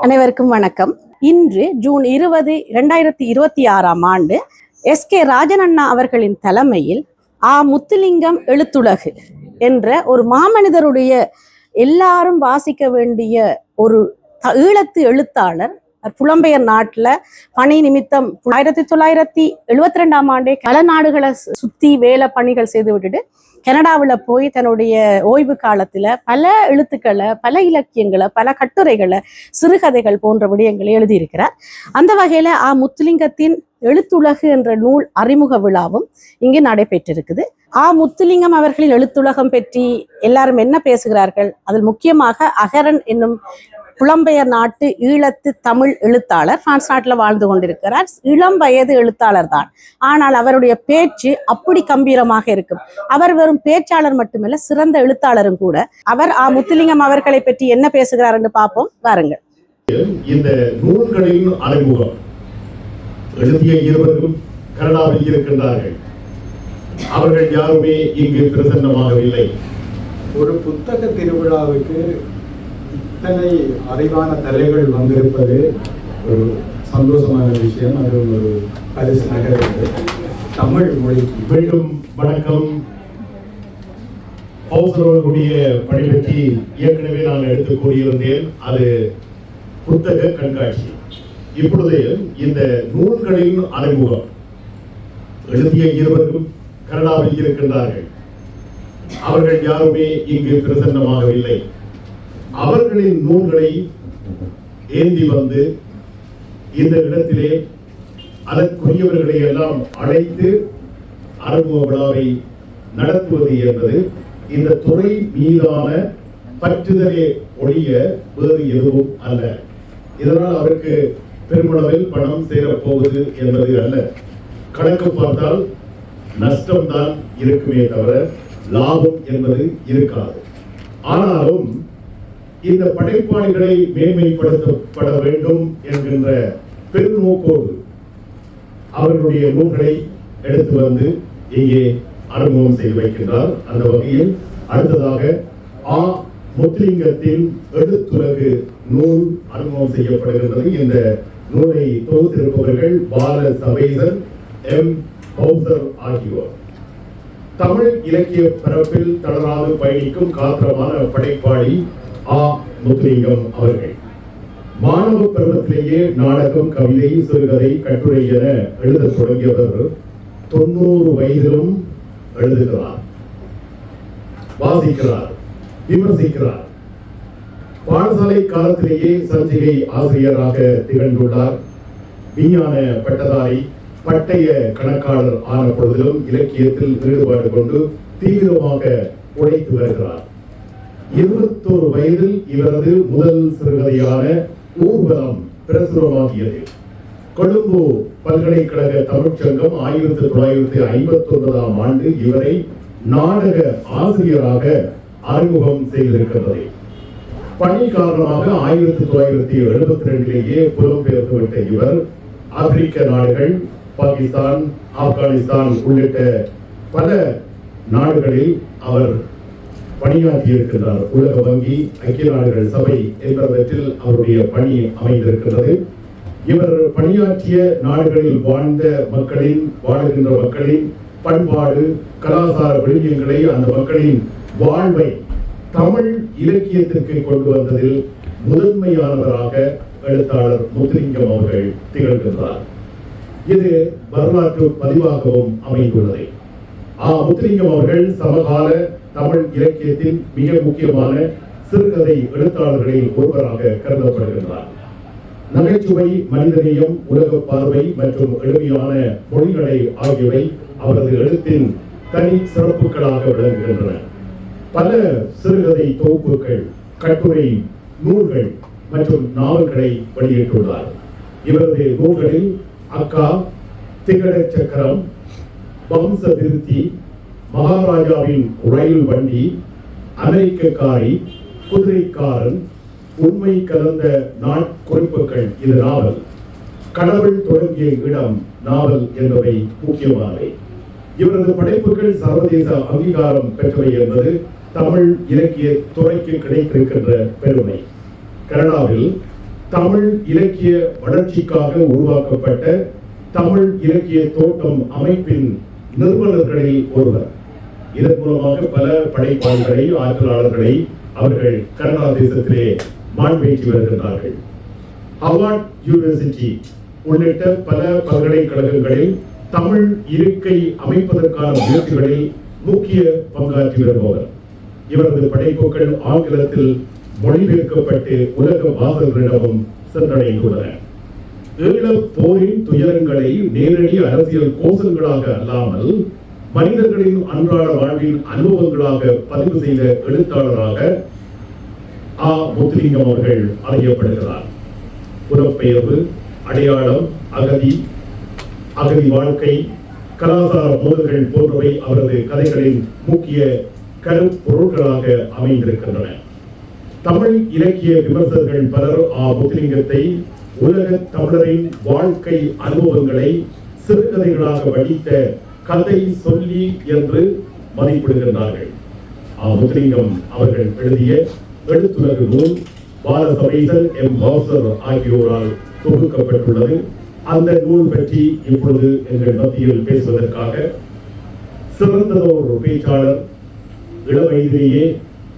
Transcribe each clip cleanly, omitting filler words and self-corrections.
அனைவருக்கும் வணக்கம். இன்று ஜூன் 20, 2026 எஸ்.கே. ராஜன் அண்ணா அவர்களின் தலைமையில் முத்துலிங்கம் எழுத்துலகு என்ற ஒரு மாமனிதருடைய எல்லாரும் வாசிக்க வேண்டிய ஒரு ஈழத்து எழுத்தாளர் புலம்பெயர் நாட்டில் பணி நிமித்தம் 1972 பல நாடுகளை சுற்றி வேலை பணிகள் செய்து விட்டுட்டு கனடாவில் போய் தன்னுடைய ஓய்வு காலத்தில் பல எழுத்துக்களை, பல இலக்கியங்களை, பல கட்டுரைகளை, சிறுகதைகள் போன்ற விடயங்களை எழுதியிருக்கிறார். அந்த வகையில் முத்துலிங்கத்தின் எழுத்துலகு என்ற நூல் அறிமுக விழாவும் இங்கு நடைபெற்றிருக்குது. முத்துலிங்கம் அவர்களின் எழுத்துலகம் பற்றி எல்லாரும் என்ன பேசுகிறார்கள்? அதில் முக்கியமாக அகரன் என்னும் புலம்பெயர் நாட்டு ஈழத்து தமிழ் எழுத்தாளர் பிரான்ஸ் நாட்டில் வாழ்ந்து கொண்டிருக்கிறார். இளம் வயது எழுத்தாளர் தான், ஆனால் அவருடைய பேச்சு அப்படி கம்பீரமாக இருக்கும். அவர் வெறும் பேச்சாளர் மட்டுமல்ல, சிறந்த எழுத்தாளரும் கூட. அவர் முத்துலிங்கம் அவர்களை பற்றி என்ன பேசுகிறார் என்று பார்ப்போம், வாருங்கள். இந்த நூல்களின் அறிமுகம் எழுதிய இருவரும் கனடாவில் இருக்கின்றார்கள். அவர்கள் யாருமே இங்கு பிரசன்னமாகவில்லை. ஒரு புத்தக திருவிழாவுக்கு இத்தனை அறிவான தலைகள் வந்திருப்பது ஒரு சந்தோஷமான விஷயம். அது ஒரு பரிசு நகர்வு. தமிழ் மொழிக்கு மீண்டும் வணக்கம். பௌசரோடைய பணி பற்றி ஏற்கனவே நான் எடுத்து கூறியிருந்தேன். அது புத்தக கண்காட்சி. இப்பொழுது இந்த நூல்களின் அறிமுகம் எழுதிய இருவரும் கனடாவில் இருக்கின்றார்கள். அவர்கள் யாருமே இங்கு பிரசன்னமாகவில்லை. அவர்களின் நூல்களை ஏந்தி வந்து இந்த இடத்திலே அதற்குரியவர்களை எல்லாம் அழைத்து அறிமுக விழாவை நடத்துவது என்பது இந்த துறை மீதான பற்றுதலே ஒழிய வேறு எதுவும் அல்ல. இதனால் அவருக்கு பெருமளவில் பணம் சேரப்போவது என்பது அல்ல. கணக்கு பார்த்தால் நஷ்டம்தான் இருக்குமே தவிர லாபம் என்பது இருக்காது. ஆனாலும் இந்த படைப்பாளிகளை மேன்மைப்படுத்தப்பட வேண்டும் என்கின்ற பெருநோக்கோடு அவர்களுடைய நூல்களை எடுத்து வந்து இங்கே அறிமுகம் செய்து வைக்கின்றார். அந்த வகையில் அடுத்ததாக முத்துலிங்கத்தின் எழுத்துலகு நூல் அறிமுகம் செய்யப்படுகின்றது. இந்த நூலை தொகுத்திருப்பவர்கள் பால சபேசன், எம். பௌசர் ஆகியோர். தமிழ் இலக்கிய பரப்பில் தளராது பயணிக்கும் காத்திரமான படைப்பாளி முத்துலிங்கம் அவர்கள் மாணவ பருவத்திலேயே நாடகம், கவிதை, சிறுகதை, கட்டுரை என எழுத தொடங்கியவர் 90 வயதிலும் எழுதுகிறார், வாசிக்கிறார், விமர்சிக்கிறார். பாடசாலை காலத்திலேயே சஞ்சிகை ஆசிரியராக திகழ்ந்துள்ளார். விஞ்ஞான பட்டதாரி, பட்டய கணக்காளர் ஆன பொழுதிலும் இலக்கியத்தில் ஈடுபாடு கொண்டு தீவிரமாக உழைத்து வருகிறார். 21 வயதில் இவரது முதல் சிறுகதையான ஊர்வலம் பிரசுரமாகியது. கொழும்பு பல்கலைக்கழக தமிழ்ச்சங்கம் 1959 இவரை நாடக ஆசிரியராக அறிமுகம் செய்திருக்கிறது. பணி காரணமாக 1972 புலம்பெயர்ந்துவிட்ட இவர் ஆப்பிரிக்க நாடுகள், பாகிஸ்தான், ஆப்கானிஸ்தான் உள்ளிட்ட பல நாடுகளில் அவர் பணியாற்றி இருக்கின்றார். உலக வங்கி, ஐக்கிய நாடுகள் சபை என்பவற்றில் அவருடைய பணி அமைந்திருக்கிறது. இவர் பணியாற்றிய நாடுகளில் வாழுகின்ற மக்களின் பண்பாடு, கலாச்சார விழுமியங்களை, அந்த மக்களின் வாழ்வை தமிழ் இலக்கியத்திற்கு கொண்டு வந்ததில் முதன்மையானவராக எழுத்தாளர் முத்துலிங்கம் அவர்கள் திகழ்கின்றார். இது வரலாற்று பதிவாகவும் அமைந்துள்ளது. முத்துலிங்கம் அவர்கள் சமகால தமிழ் இலக்கியத்தின் மிக முக்கியமான சிறுகதை எழுத்தாளர்களில் ஒருவராக கருதப்படுகின்றார். நகைச்சுவை, மனிதநேயம், உலக பார்வை மற்றும் எளிமையான மொழிகளை ஆகியவை அவரது எழுத்தின் தனி சிறப்புகளாக விளங்குகின்றன. பல சிறுகதை தொகுப்புகள், கட்டுரை நூல்கள் மற்றும் நாவல்களை வெளியிட்டுள்ளார். இவரது நூல்களில் அக்கா, திகட சக்கரம், வம்ச விருத்தி, மகாராஜாவின் ரயில் வண்டி, அமெரிக்கக்காரி, குதிரைக்காரன், உண்மை கலந்த நாட்குறிப்புகள் இது நாவல், கடவுள் தொடங்கிய இடம் நாவல் என்பவை முக்கியமானவை. இவரது படைப்புகள் சர்வதேச அங்கீகாரம் பெற்றவை என்பது தமிழ் இலக்கிய துறைக்கு கிடைத்திருக்கின்ற பெருமை. கனடாவில் தமிழ் இலக்கிய வளர்ச்சிக்காக உருவாக்கப்பட்ட தமிழ் இலக்கிய தோட்டம் அமைப்பின் நிறுவனர்களில் ஒருவர். இதன் மூலமாக பல படைப்பாளர்களை, ஆற்றலாளர்களை அவர்கள் கனடா தேசத்திலே மாண்பேற்றி வருகின்றார்கள். ஹவார்ட் யூனிவர்சிட்டி உள்ளிட்ட பல பல்கலைக்கழகங்களில் தமிழ் இருக்கை அமைப்பதற்கான முயற்சிகளில் முக்கிய பங்காற்றி வருபவர். இவரது படைப்புகள் ஆங்கிலத்தில் மொழிபெயர்க்கப்பட்டு உலக வாசகர்களிடமும் சென்றடைந்துள்ளன. ஈழப் போரின் துயரங்களை நேரடி அரசியல் கோஷங்களாக அல்லாமல் மனிதர்களின் அன்றாட வாழ்வின் அனுபவங்களாக பதிவு செய்த எழுத்தாளராக முத்துலிங்கம் அவர்கள் அறியப்படுகிறார். புலப்பெயர்வு, அடையாளம், அகதி வாழ்க்கை, கலாச்சார மோதல்கள் போன்றவை அவரது கதைகளின் முக்கிய கருப்பொருட்களாக அமைந்திருக்கின்றன. தமிழ் இலக்கிய விமர்சகர்கள் பலர் முத்துலிங்கத்தை உலக தமிழரின் வாழ்க்கை அனுபவங்களை சிறுகதைகளாக வடித்த கதை சொல்லி என்று மதிப்பிடுகின்றார்கள். முத்துலிங்கம் அவர்கள் எழுதிய எழுத்துலகு நூல் பாலசபைசன், எம். வாசர் ஆகியோரால் தொகுக்கப்பட்டுள்ளது. அந்த நூல் பற்றி இப்பொழுது எங்கள் மத்தியில் பேசுவதற்காக சிறந்ததொரு பேச்சாளர், இளவயதிலேயே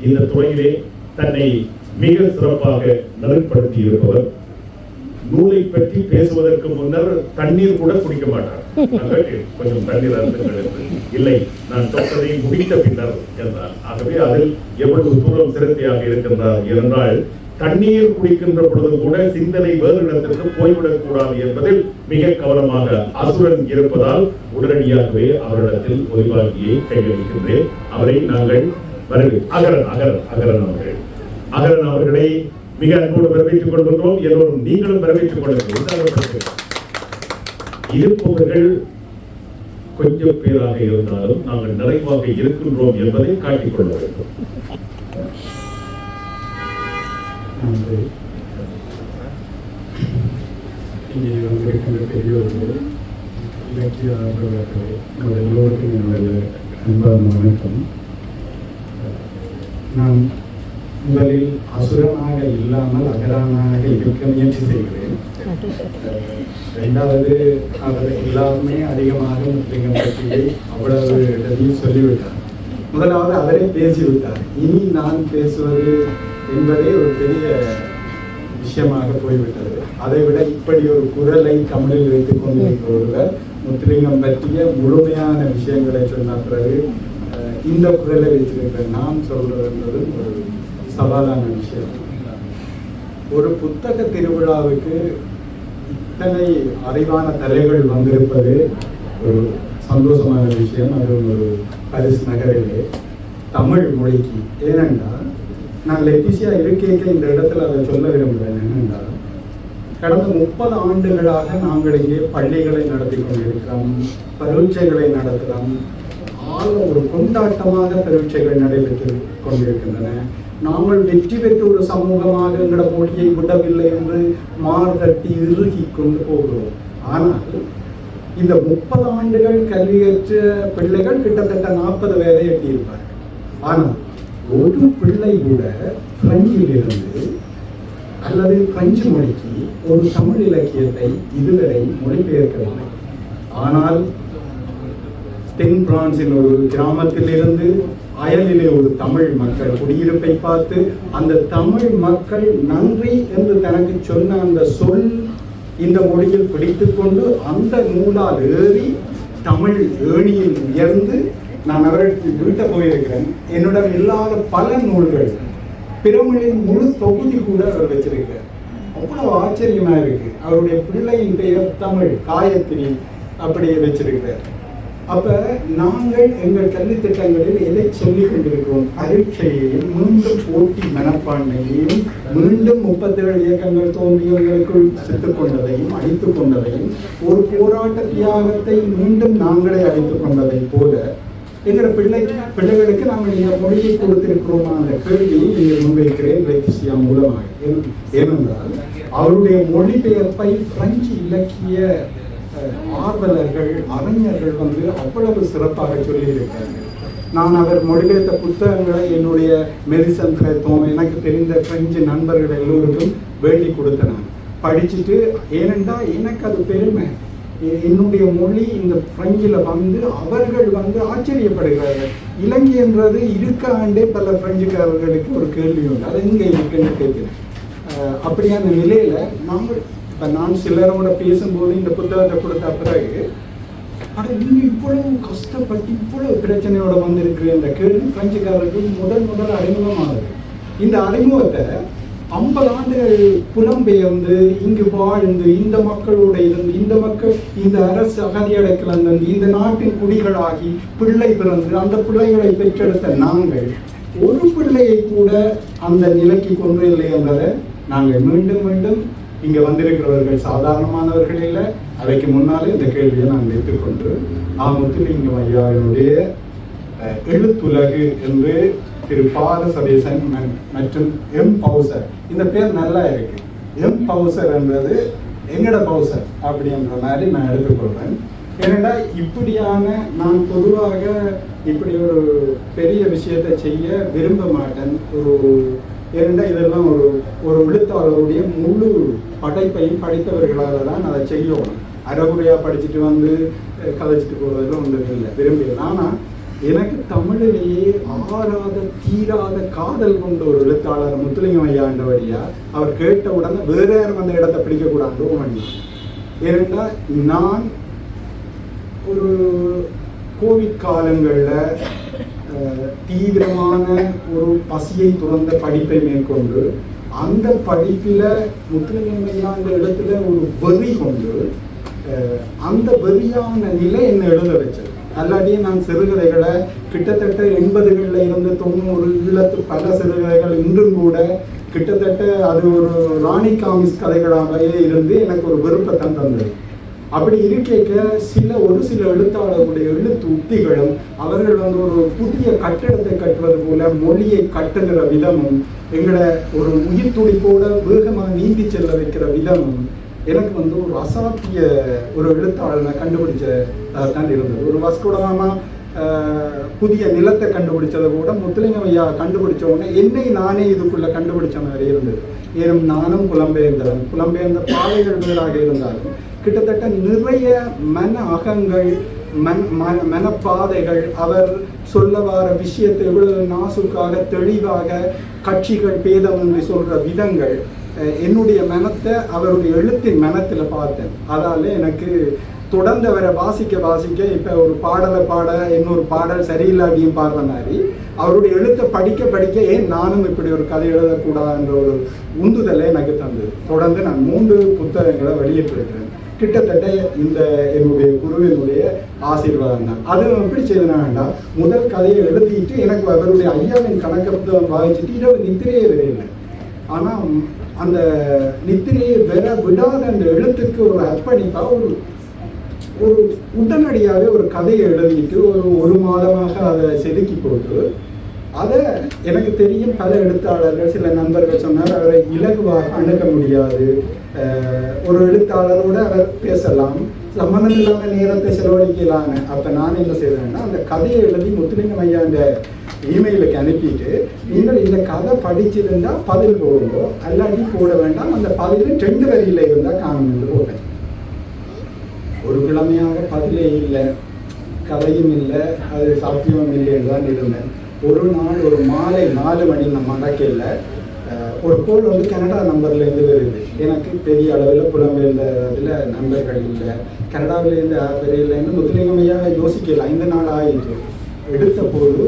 இந்த துறையிலே தன்னை மிக சிறப்பாக நெருப்படுத்தி இருப்பவர். நூலை பற்றி பேசுவதற்கு முன்னர் தண்ணீர் கூட குடிக்க மாட்டார். கொஞ்சம் தண்ணீர் அருந்துங்கள் இல்லை, நான் தொட்டதை முடித்த பின்னர் என்றார். ஆகவே அதில் எவ்வளவு தூரம் சிரத்தையாக இருக்கின்றார் என்றால், தண்ணீர் குடிக்கின்ற பொழுது கூட சிந்தனை வேறு இடத்திற்கு போய்விடக் கூடாது என்பதில் மிக கவனமாக அசுரன் இருப்பதால் உடனடியாகவே அவரிடத்தில் ஒலிவாங்கியை கையளிக்கின்றேன். அவரை நாங்கள் அகரன் அவர்களை மிக அன்போடு வரவேற்றுக் கொள்கின்றோம். எல்லோரும் நீங்களும் வரவேற்றுக் கொள்ளுங்கள். இருப்பவர்கள் கொஞ்சம் பேராக இருந்தாலும் நாங்கள் நிறைவாக இருக்கின்றோம் என்பதை காட்டிக்கொள்ள வேண்டும். இங்கே வந்திருக்கின்ற பெரியோர்கள், இலக்கிய ஆர்வலர்கள், எல்லோருக்கும் என்னுடைய அன்பான வணக்கம். நான் முதலில் அசுரனாக இல்லாமல் அகரானாக இருக்க முயற்சி செய்கிறேன். இரண்டாவது, அவர் எல்லாருமே அதிகமாக முஸ்லிம்கள் பற்றியை அவ்வளவு இடத்தையும் சொல்லிவிட்டார். முதலாவது அவரே பேசிவிட்டார். இனி நான் பேசுவது என்பதே ஒரு பெரிய விஷயமாக போய்விட்டது. அதைவிட இப்படி ஒரு குரலை தமிழில் வைத்துக் கொண்டிருக்கிற ஒருவர் முஸ்லிம்கள் பற்றிய முழுமையான விஷயங்களை சொன்ன பிறகு இந்த குரலை வைத்திருக்கிற நான் சொல்றது என்பது ஒரு சவாலான விஷயம். ஒரு புத்தக திருவிழாவுக்கு இத்தனை அறிவான தலைகள் வந்திருப்பது ஒரு சந்தோஷமான விஷயம். அது ஒரு பாரிஸ் நகரிலே தமிழ் மொழிக்கு. ஏனென்றால் நான் லெட்டிசியா இருக்கேக்க இந்த இடத்துல அதை சொல்ல விரும்புகிறேன். என்னென்றால் கடந்த 30 ஆண்டுகளாக நாங்கள் இங்கே பள்ளிகளை நடத்தி கொண்டிருக்கிறோம், பரீட்சைகளை நடத்துகிறோம். ஒரு கொண்டாட்டமாக பரீட்சைகள் நடைபெற்று கொண்டிருக்கின்றன. நாங்கள் வெற்றி பெற்ற ஒரு சமூகமாக எங்களோட மொழியை விடவில்லை என்று மார்கட்டி இறுகி கொண்டு போகிறோம். ஆனால் இந்த 30 ஆண்டுகள் கல்வி கற்ற பிள்ளைகள் கிட்டத்தட்ட 40 பேரை எட்டியிருப்பார்கள். ஆனால் ஒரு பிள்ளை கூட பிரெஞ்சிலிருந்து அல்லது பிரெஞ்சு மொழிக்கு ஒரு தமிழ் இலக்கியத்தை இதுவரை மொழிபெயர்க்கவில்லை. ஆனால் தென் பிரான்சின் ஒரு கிராமத்தில் இருந்து அயலிலே ஒரு தமிழ் மக்கள் குடியிருப்பை பார்த்து அந்த தமிழ் மக்கள் நன்றி என்று தனக்கு சொன்ன அந்த சொல் இந்த மொழியில் பிடித்துக் கொண்டு அந்த நூலால் ஏறி தமிழ் ஏணியில் உயர்ந்து நான் அவர்களுக்கு வீட்டை போயிருக்கிறேன். என்னுடன் இல்லாத பல நூல்கள், பிரமிழின் முழு தொகுதி கூட அவர் வச்சிருக்கிறார். அவ்வளவு ஆச்சரியமா இருக்கு. அவருடைய பிள்ளையின் பெயர் தமிழ், காயத்ரி அப்படியே வச்சிருக்கிறார். அப்ப நாங்கள் எங்கள் கல்வி திட்டங்களில் எதை சொல்லிக் கொண்டிருக்கிறோம்? பரீட்சையையும் மீண்டும் போட்டி மனப்பான்மையையும் மீண்டும் 37 இயக்கங்கள் தோன்றியவர்களுக்குள் செத்துக் கொண்டதையும் அழித்துக் கொண்டதையும் ஒரு போராட்ட தியாகத்தை மீண்டும் நாங்களே அழித்துக் கொண்டதை போல எங்கள் பிள்ளைகளுக்கு நாங்கள் இந்த மொழியை கொடுத்திருக்கிறோம். அந்த கேள்வியை நீங்கள் முன்வைக்கிறேன் லெட்டிசியா மூலமாக. ஏனென்றால் அவருடைய மொழிபெயர்ப்பை பிரெஞ்சு இலக்கிய ஆர்வலர்கள், அறிஞர்கள் அவ்வளவு சிறப்பாக சொல்லியிருக்கிறார்கள். நான் அவர் மொழிபெயர்த்த புத்தகங்களை என்னுடைய மெரிசன் கிரேத்தோம் எனக்கு தெரிந்த பிரெஞ்சு நண்பர்கள் எல்லோருக்கும் வேண்டி கொடுத்தேன். படிச்சுட்டு, ஏனென்றா எனக்கு அது பெருமை, என்னுடைய மொழி இந்த பிரெஞ்சில் வந்து அவர்கள் வந்து ஆச்சரியப்படுகிறார்கள். இலங்கை என்றது இருக்காண்டே பல பிரெஞ்சுக்காரர்களுக்கு ஒரு கேள்வி உண்டு, அது எங்கே இருக்குன்னு கேட்குறேன். அப்படியான நிலையில் நாங்கள் இப்போ நான் சிலரோட பேசும்போது இந்த புத்தகத்தை கொடுத்த பிறகு, ஆனால் நீங்கள் இவ்வளவு கஷ்டப்பட்டு இவ்வளவு பிரச்சனையோட வந்திருக்கு இந்த கேள்வி பிரெஞ்சுக்காரருக்கு முதல் அறிமுகமாகுது. இந்த அறிமுகத்தை 50 ஆண்டுகள் புலம்பெயர்ந்து இங்கு வாழ்ந்து இந்த மக்களோட இருந்து இந்த மக்கள் இந்த அரசு அகதியடைக்கலந்து இந்த நாட்டின் குடிகளாகி பிள்ளை பிறந்து அந்த பிள்ளைகளை பெற்றெடுத்த நாங்கள் ஒரு பிள்ளையை கூட அந்த நிலைக்கு கொண்டு இல்லை என்பதை நாங்கள் மீண்டும் மீண்டும் இங்கே வந்திருக்கிறவர்கள் சாதாரணமானவர்கள் இல்லை. அவைக்கு முன்னாலே இந்த கேள்வியை நான் வைத்துக்கொண்டு முத்துலிங்கம் ஐயாவினுடைய எழுத்துலகு என்று திரு பாலசதீசன் மற்றும் எம் பவுசர், இந்த பேர் நல்லா இருக்கு. எம் பவுசர் என்றது எங்கட பவுசர் அப்படின்ற மாதிரி நான் எடுத்துக்கொள்வேன். ஏனென்றா இப்படியான நான் பொதுவாக இப்படி ஒரு பெரிய விஷயத்தை செய்ய விரும்ப மாட்டேன். ஏனென்றா இதெல்லாம் ஒரு எழுத்தாளருடைய முழு படைப்பையும் படித்தவர்களால் தான் அதை செய்யணும். அரைகுறையாக படிச்சுட்டு வந்து கதைச்சிட்டு போவதில் ஒன்றும் இல்லை, விரும்புகிறேன். ஆனால் எனக்கு தமிழிலேயே ஆறாத தீராத காதல் கொண்ட ஒரு எழுத்தாளர் முத்துலிங்கம் ஐயாண்டவடியா அவர் கேட்ட உடனே வேற யாரும் அந்த இடத்தை பிடிக்கக்கூடாது ஒன்று. ஏனென்றா நான் ஒரு கோவிட் காலங்களில் தீவிரமான ஒரு பசியை துறந்த படிப்பை மேற்கொண்டு அந்த படிப்பில் முத்துலிங்கம் ஐயாண்ட இடத்துல ஒரு வெறி கொண்டு அந்த வெறியான நிலை என்னை எழுத வச்சது. அல்லாட்டியே நான் சிறுகதைகளை கிட்டத்தட்ட 80களில் இருந்து 90 ஈழத்து பல சிறுகதைகள் இன்றும் கூட கிட்டத்தட்ட அது ஒரு ராணி காமிஸ் கதைகளாகவே இருந்து எனக்கு ஒரு விருப்பத்தை தந்தது. அப்படி இருக்க ஒரு சில எழுத்தாளர்களுடைய எழுத்து உத்திகளும் அவர்கள் வந்து ஒரு புதிய கட்டிடத்தை கட்டுவது போல மொழியை கட்டுகிற விதமும் எங்களை ஒரு உயிர் துடிப்போட வேகமாக நீந்தி செல்ல வைக்கிற விதமும் எனக்கு வந்து ஒரு அசாத்திய ஒரு எழுத்தாளனை கண்டுபிடிச்ச தான் இருந்தது. ஒரு வாஸ்கோடகாமா புதிய நிலத்தை கண்டுபிடிச்சதை கூட முத்துலிங்கம் ஐயா கண்டுபிடிச்ச உடனே என்னை நானே இதுக்குள்ளே கண்டுபிடிச்ச மாதிரி இருந்தது. ஏனும் நானும் புலம்பெயர்ந்த பாதைகள் வேறாக இருந்தாலும் கிட்டத்தட்ட நிறைய மன அகங்கள் மனப்பாதைகள் அவர் சொல்ல வர விஷயத்தை இவ்வளவு நாசுக்காக தெளிவாக கட்சிகள் பேதம் என்று சொல்கிற விதங்கள் என்னுடைய மனத்தை அவருடைய எழுத்தின் மனத்தில் பார்த்தேன். அதால் எனக்கு தொடர்ந்து அவரை வாசிக்க இப்போ ஒரு பாடலை பாட இன்னொரு பாடல் சரியில்லாட்டியும் பாடுற மாதிரி அவருடைய எழுத்தை படிக்க ஏன் நானும் இப்படி ஒரு கதை எழுதக்கூடாதுன்ற ஒரு உந்துதலை எனக்கு தந்தது. தொடர்ந்து நான் 3 புத்தகங்களை வெளியிட்டிருக்கிறேன். கிட்டத்தட்ட இந்த என்னுடைய குருவினுடைய ஆசீர்வாதம் தான். அது எப்படி செய்தனா, முதல் கதையை எழுதிட்டு எனக்கு அவருடைய ஐயாவின் கணக்கு புத்தகம் வாசிச்சுட்டு இரவு நித்திரையே வரையில்லை. ஆனால் அந்த நித்திரையை பெற விடாத அந்த எழுத்துக்கு ஒரு அர்ப்பணிப்பாக ஒரு உடனடியாகவே ஒரு கதையை எழுதிட்டு ஒரு மாதமாக அதை செதுக்கி போட்டு அதை எனக்கு தெரியும் பல எழுத்தாளர்கள் சில நண்பர்கள் சொன்னார் அவரை இலகுவாக அணுக முடியாது, ஒரு எழுத்தாளரோட அவர் பேசலாம், சம்மந்தம் இல்லாத நேரத்தை செலவழிக்கலான்னு. அப்போ நான் என்ன செய்வேன்னா அந்த கதையை எழுதி முத்துலிங்கம் ஐயா அந்த இமெயிலுக்கு அனுப்பிட்டு நீங்கள் இந்த கதை படிச்சிருந்தால் பதில் போடுங்க, அல்லாட்டி போட வேண்டாம், அந்த பதில் 2 வரியில் இருந்தால் காணும்னு போட்டேன். ஒரு கிழமையாக பதிலே இல்லை, கதையும் இல்லை, அது சாத்தியமும் இல்லைன்னு தான் இருந்தேன். ஒரு நாள் ஒரு மாலை 4 மணி நம்ம மடக்கையில் ஒரு கோல் வந்து கனடா நம்பர்லேருந்து வருது. எனக்கு பெரிய அளவில் புலம்பெயர்ந்த இதில் நண்பர்கள் இல்லை, கனடாவிலேருந்து பெரியலேருந்து முத்துலிங்கம் ஐயா யோசிக்கலாம். இந்த நாள் ஆயிடுச்சு. எடுத்த போது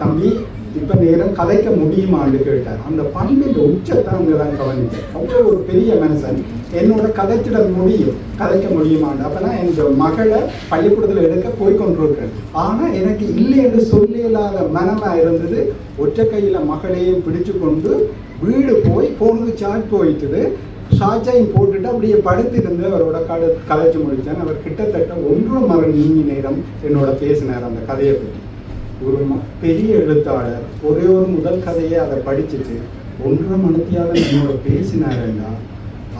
தம்பி இப்போ நேரம் கதைக்க முடியுமான்னு கேட்டார். அந்த பண்பின் உச்சத்தை அங்கே தான் கவனித்தேன். அவ்வளோ ஒரு பெரிய மனுஷன் என்னோட கதைச்சிட கதைக்க முடியுமான்னு. அப்போ நான் எங்கள் மகளை பள்ளிக்கூடத்தில் எடுக்க போய்கொண்டிருக்கிறேன். ஆனால் எனக்கு இல்லை என்று சொல்ல இல்லாத மனமாக இருந்தது. ஒற்றை கையில் மகளையும் பிடிச்சு கொண்டு வீடு போய் போனுக்கு சார்ஜ் போயிட்டுது, சார்ஜையும் போட்டுட்டு அப்படியே படுத்திருந்து அவரோட கதைச்சு முடித்தேன். அவர் கிட்டத்தட்ட 1 மணி நேரம் என்னோட பேசினார் அந்த கதையை பற்றி. ஒரு பெரிய எழுத்தாளர் ஒரே ஒரு முதல் கதையை அதை படிச்சுட்டு 1.5 மணித்தியாலும் என்னோட பேசினாருன்னா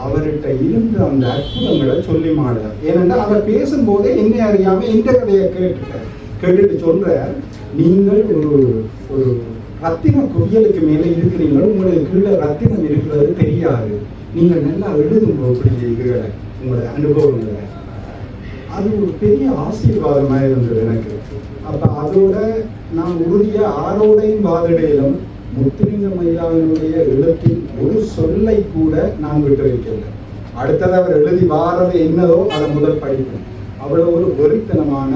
அவர்கிட்ட இருந்து அந்த அற்புதங்களை சொல்லி மாட்டார். ஏனென்றா அவர் பேசும்போதே என்னை அறியாமல் இந்த கதையை கேட்டுட்டு சொல்கிறார், நீங்கள் ஒரு ரத்தின குவியலுக்கு மேலே இருக்கிறீங்களோ, உங்களுக்கு கீழே ரத்தினம் இருக்கிறது தெரியாது, நீங்கள் நல்லா எழுதுங்க இப்படி இதுகளை உங்களுடைய அனுபவங்களை. அது ஒரு பெரிய ஆசீர்வாதமாக இருந்தது எனக்கு. அப்போ அதோட நான் உறுதியாக ஆரோடையும் வாதிடையிலும் முத்துலிங்கம் ஐயாவினுடைய எழுத்தின் ஒரு சொல்லை கூட நான் விட்டு வைக்கல. அடுத்தது அவர் எழுதி வாரது என்னதோ அதை முதல் படிப்பேன். அவ்வளோ ஒரு வெறித்தனமான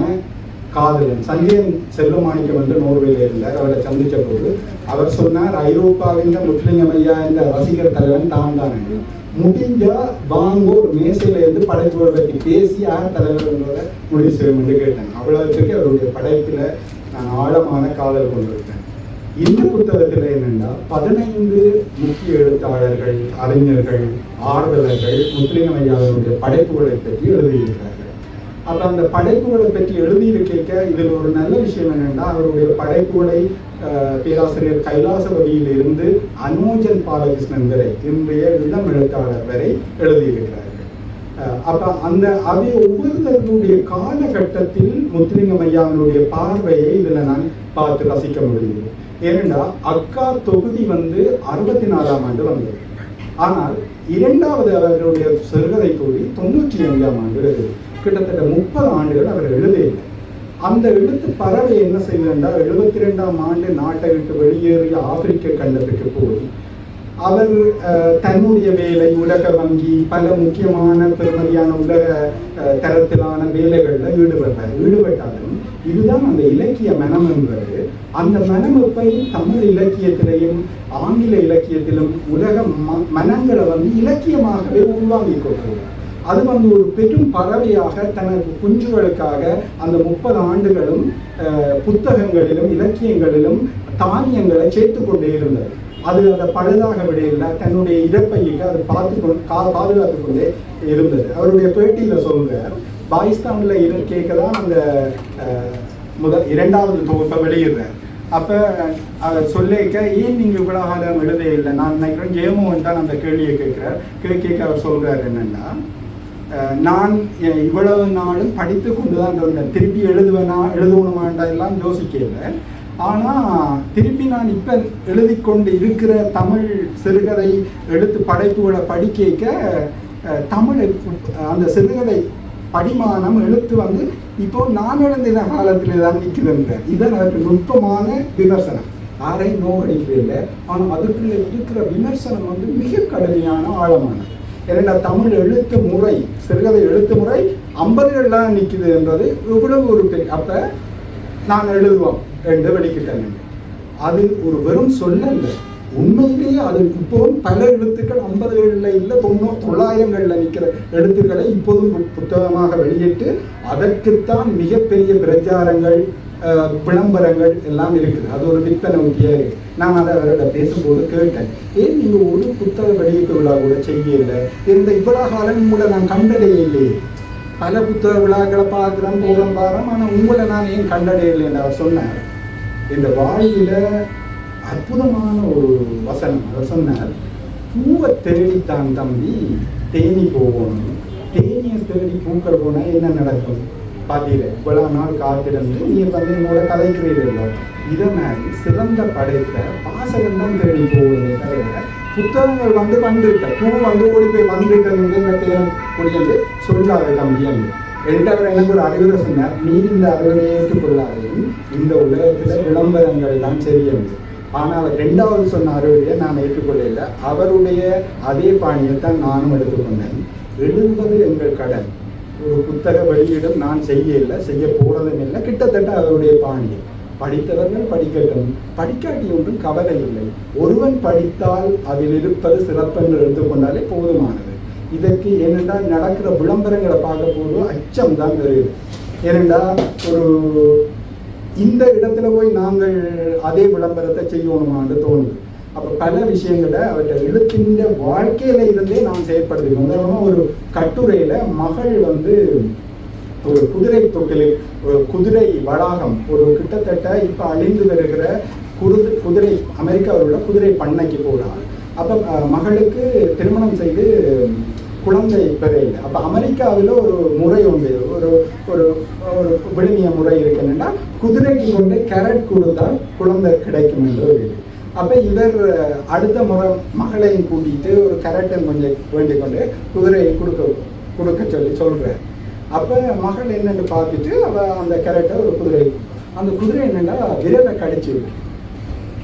காதலன். சஞ்சயன் செல்வமாணிக்கம் என்று நோர்வேல இருந்தார். அவரை சந்தித்த போது அவர் சொன்னார், ஐரோப்பாவின் முத்துலிங்கம் ஐயா என்ற ரசிகர் தலைவன் தான் தான். முடிஞ்சா வாங்கோ ஒரு மேசையில இருந்து படைப்புகளை பற்றி பேசி யார் தலைவர் என்பதை முடிவு செய்யும் என்று கேட்டேன். அவ்வளவுக்கு அவருடைய படைப்பில் நான் ஆழமான காதல் கொண்டிருக்கேன். இந்த புத்தகத்தில் என்னென்னா 15 முக்கிய எழுத்தாளர்கள், அறிஞர்கள், ஆர்வலர்கள் முத்துலிங்கம் ஐயாவுடைய படைப்புகளை பற்றி எழுதியிருக்கிறார்கள். அப்போ அந்த படைப்புகளை பற்றி எழுதியிருக்க இதில் ஒரு நல்ல விஷயம் என்னென்னா, அவருடைய படைப்புகளை பேராசிரியர் கைலாசபதியில் இருந்து அனோஜன் பாலகிருஷ்ணன் வரை, இன்றைய இளம் எழுத்தாளர் வரை எழுதியிருக்கிறார்கள். அப்போ அந்த அவை ஒவ்வொருத்தருடைய காலகட்டத்தில் முத்துலிங்கம் ஐயாவினுடைய பார்வையை இதில் நான் பார்த்து ரசிக்க முடியுது. ஏனென்றா அக்கா தொகுதி 64ஆம் ஆண்டு வந்தது. ஆனால் இரண்டாவது அவர்களுடைய சிறுகதை கூடி 95ஆம் ஆண்டு எழுது. கிட்டத்தட்ட 30 ஆண்டுகள் அவர் எழுதவில்லை. அந்த எழுத்து பறவை என்ன செய்தால் 72ஆம் ஆண்டு நாட்டை விட்டு வெளியேறிய ஆப்பிரிக்க கண்டத்துக்கு போய் அவர் தன்னுடைய வேலை, உலக வங்கி, பல முக்கியமான பெருமதியான உலக தரத்திலான வேலைகளில் ஈடுபட்டாலும் இதுதான் அந்த இலக்கிய மனம் என்பது. அந்த மனமப்பை தமிழ் இலக்கியத்திலையும் ஆங்கில இலக்கியத்திலும் உலக மனங்களை இலக்கியமாகவே உள்வாங்கிக் கொள்கிறது. அது ஒரு பெரும் பறவையாக தனது குஞ்சுகளுக்காக அந்த 30 ஆண்டுகளும் புத்தகங்களிலும் இலக்கியங்களிலும் தானியங்களை சேர்த்து கொண்டே இருந்தது. அது அதை பழுதாக விடையில்லை, தன்னுடைய இறப்பைக்கு அதை பாதுகாத்து கொண்டே இருந்தது. அவருடைய பேட்டியில் சொல்கிறார், பாகிஸ்தானில் கேட்கதான் அந்த இரண்டாவது தொகுப்பை வெளியிடுறார். அப்போ அதை சொல்லிக்க, ஏன் நீங்கள் இவ்வளோ காலம் எழுத இல்லை? நான் நினைக்கிறேன் ஜெயமோகன் தான் அந்த கேள்வியை கேட்க அவர் சொல்கிறார் என்னென்னா, நான் இவ்வளவு நாளும் படித்து கொண்டு தான் இருந்தேன், திருப்பி எழுதணுமாண்டா எல்லாம் யோசிக்கல. ஆனால் திருப்பி நான் இப்போ எழுதி கொண்டு இருக்கிற தமிழ் சிறுகதை எழுத்து படைப்புகளை படிக்க தமிழ் அந்த சிறுகதை படிமானம் எழுத்து இப்போ நான் எழுந்தின காலத்தில் தான் நிற்குதுன்ற இதான் அதற்கு நுட்பமான விமர்சனம். யாரையும் நோக்கடிக்கவில்லை, ஆனால் அதுக்குள்ள இருக்கிற விமர்சனம் மிக கடுமையான ஆழமானது. ஏன்னா தமிழ் எழுத்து முறை, சிறுகதை எழுத்து முறை 50களில் நிற்குது என்றது இவ்வளவு ஒரு பெரிய. அப்போ நான் எழுதுவோம் என்று வெளிக்கிட்டேன். அது ஒரு வெறும் சொல்லல்ல, உண்மையிலேயே அது இப்போ பல எழுத்துக்கள் 50களில் இல்லை 900களில் நிற்கிற எழுத்துக்களை இப்போதும் புத்தகமாக வெளியிட்டு அதற்குத்தான் மிகப்பெரிய பிரச்சாரங்கள், விளம்பரங்கள் எல்லாம் இருக்குது. அது ஒரு விற்பனை உத்தியாக இருக்குது. நான் அதை அவர்கிட்ட பேசும்போது கேட்டேன், ஏன் நீங்கள் ஒரு புத்தக வெளியீட்டு விழா கூட செய்யலை? இந்த இவ்வளோ காலம் உங்களை நான் கண்டடைய இல்லையே. பல புத்தக விழாக்களை பார்க்குறேன், போகிறோம் பாரம், ஆனால் உங்களை நான் ஏன் கண்டடையில்லை என்று அவர் சொன்னார். இந்த வாழ்வில் அற்புதமான ஒரு வசனம். அவர் சொன்னார், பூவை தேடித்தான் தம்பி தேனி போகணும், தேனியை தேடி பூக்கள் போனால் என்ன நடக்கும் பார்த்தீங்க? இவ்வளோ நாள் காத்திருந்து நீங்கள் உங்களோட கதைக்கிறீர்கள். இதை மாதிரி சிறந்த படைப்பை வாசகம் தான் தேடி போவதே தவிர புத்தகங்கள் வந்துருக்க பூ ஓடி போய் வந்துருக்கிறது முடியாது சொல்லாத தம்பியன்று. என்கிட்ட எனக்கு ஒரு அறிவுரை சொன்னார், நீர் இந்த அறிவுரை ஏற்றுக்கொள்ளாதையும் இந்த உலகத்தில் விளம்பரங்கள் தான் சரியன்று. ஆனால் அவர் 2வது சொன்ன அறிவுரையை நான் ஏற்றுக்கொள்ளல. அவருடைய அதே பாணியைத்தான் நானும் எடுத்துக்கொண்டேன். எழுதுவது எங்கள் கடன். ஒரு புத்தக வெளியீடும் நான் செய்ய போறதும் இல்லை. கிட்டத்தட்ட அவருடைய பாணியை படித்தவர்கள் படிக்கட்டும், படிக்காட்டி ஒன்றும் கவலை இல்லை. ஒருவன் படித்தால் அதில் இருப்பது சிறப்பென்று எடுத்துக்கொண்டாலே போதுமானது. இதற்கு ஏனென்றால் நடக்கிற விளம்பரங்களை பார்க்க போது அச்சம் தான் தெரியுது. ஏனென்றால் ஒரு இந்த இடத்துல போய் நாங்கள் அதே விளம்பரத்தை செய்யணுமான்னு தோணுது. அப்போ பல விஷயங்களை அவற்றை எழுத்தின்ற வாழ்க்கையில இருந்தே நான் செயற்படுத்திக்கணும். உதாரணமாக ஒரு கட்டுரையில மகள் ஒரு குதிரை தொட்டிலில் ஒரு குதிரை வளாகம், ஒரு கிட்டத்தட்ட இப்போ அழிந்து வருகிற குதிரை அமெரிக்காவில் உள்ள குதிரை பண்ணைக்கு போகிறாங்க. அப்போ மகளுக்கு திருமணம் செய்து குழந்தை பெறையில். அப்போ அமெரிக்காவில் ஒரு முறை உண்டு, ஒரு ஒரு ஒரு விழுமிய முறை இருக்குன்னா குதிரைக்கு கொண்டு கேரட் கொடுத்தால் குழந்தை கிடைக்கும் என்று ஒரு இது. அப்போ இவர் அடுத்த முறை மகளையும் கூட்டிகிட்டு ஒரு கரெக்டன் கொஞ்சம் வேண்டிக் கொண்டு குதிரையை கொடுக்க சொல்கிறார். அப்போ மகள் என்னென்னு பார்த்துட்டு அவள் அந்த கரெக்டை ஒரு குதிரை, அந்த குதிரை என்னென்னா விரலை கடிச்சிருக்கு.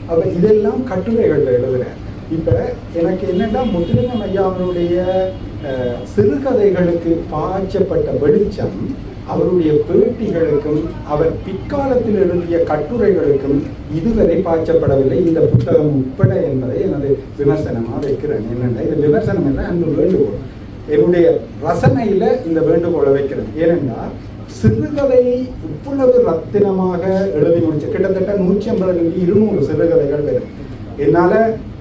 அப்போ இதெல்லாம் கட்டுரைகளில் எழுதுகிறேன். இப்போ எனக்கு என்னென்னா முத்துலிங்கம் ஐயாவுடைய சிறுகதைகளுக்கு பாய்ச்சப்பட்ட வெளிச்சம் அவருடைய பேட்டிகளுக்கும் அவர் பிற்காலத்தில் எழுதிய கட்டுரைகளுக்கும் இதுவரை பாய்ச்சப்படவில்லை, இந்த புத்தகம் உட்பட என்பதை எனது விமர்சனமாக வைக்கிறேன். என்னென்னா இது விமர்சனம் என்ற அந்த வேண்டுகோள், என்னுடைய ரசனையில் இந்த வேண்டுகோளை வைக்கிறேன். ஏனென்றால் சிறுகதையை இவ்வளவு ரத்தினமாக எழுதி முடிச்ச கிட்டத்தட்ட 150-200 சிறுகதைகள் வரும். என்னால்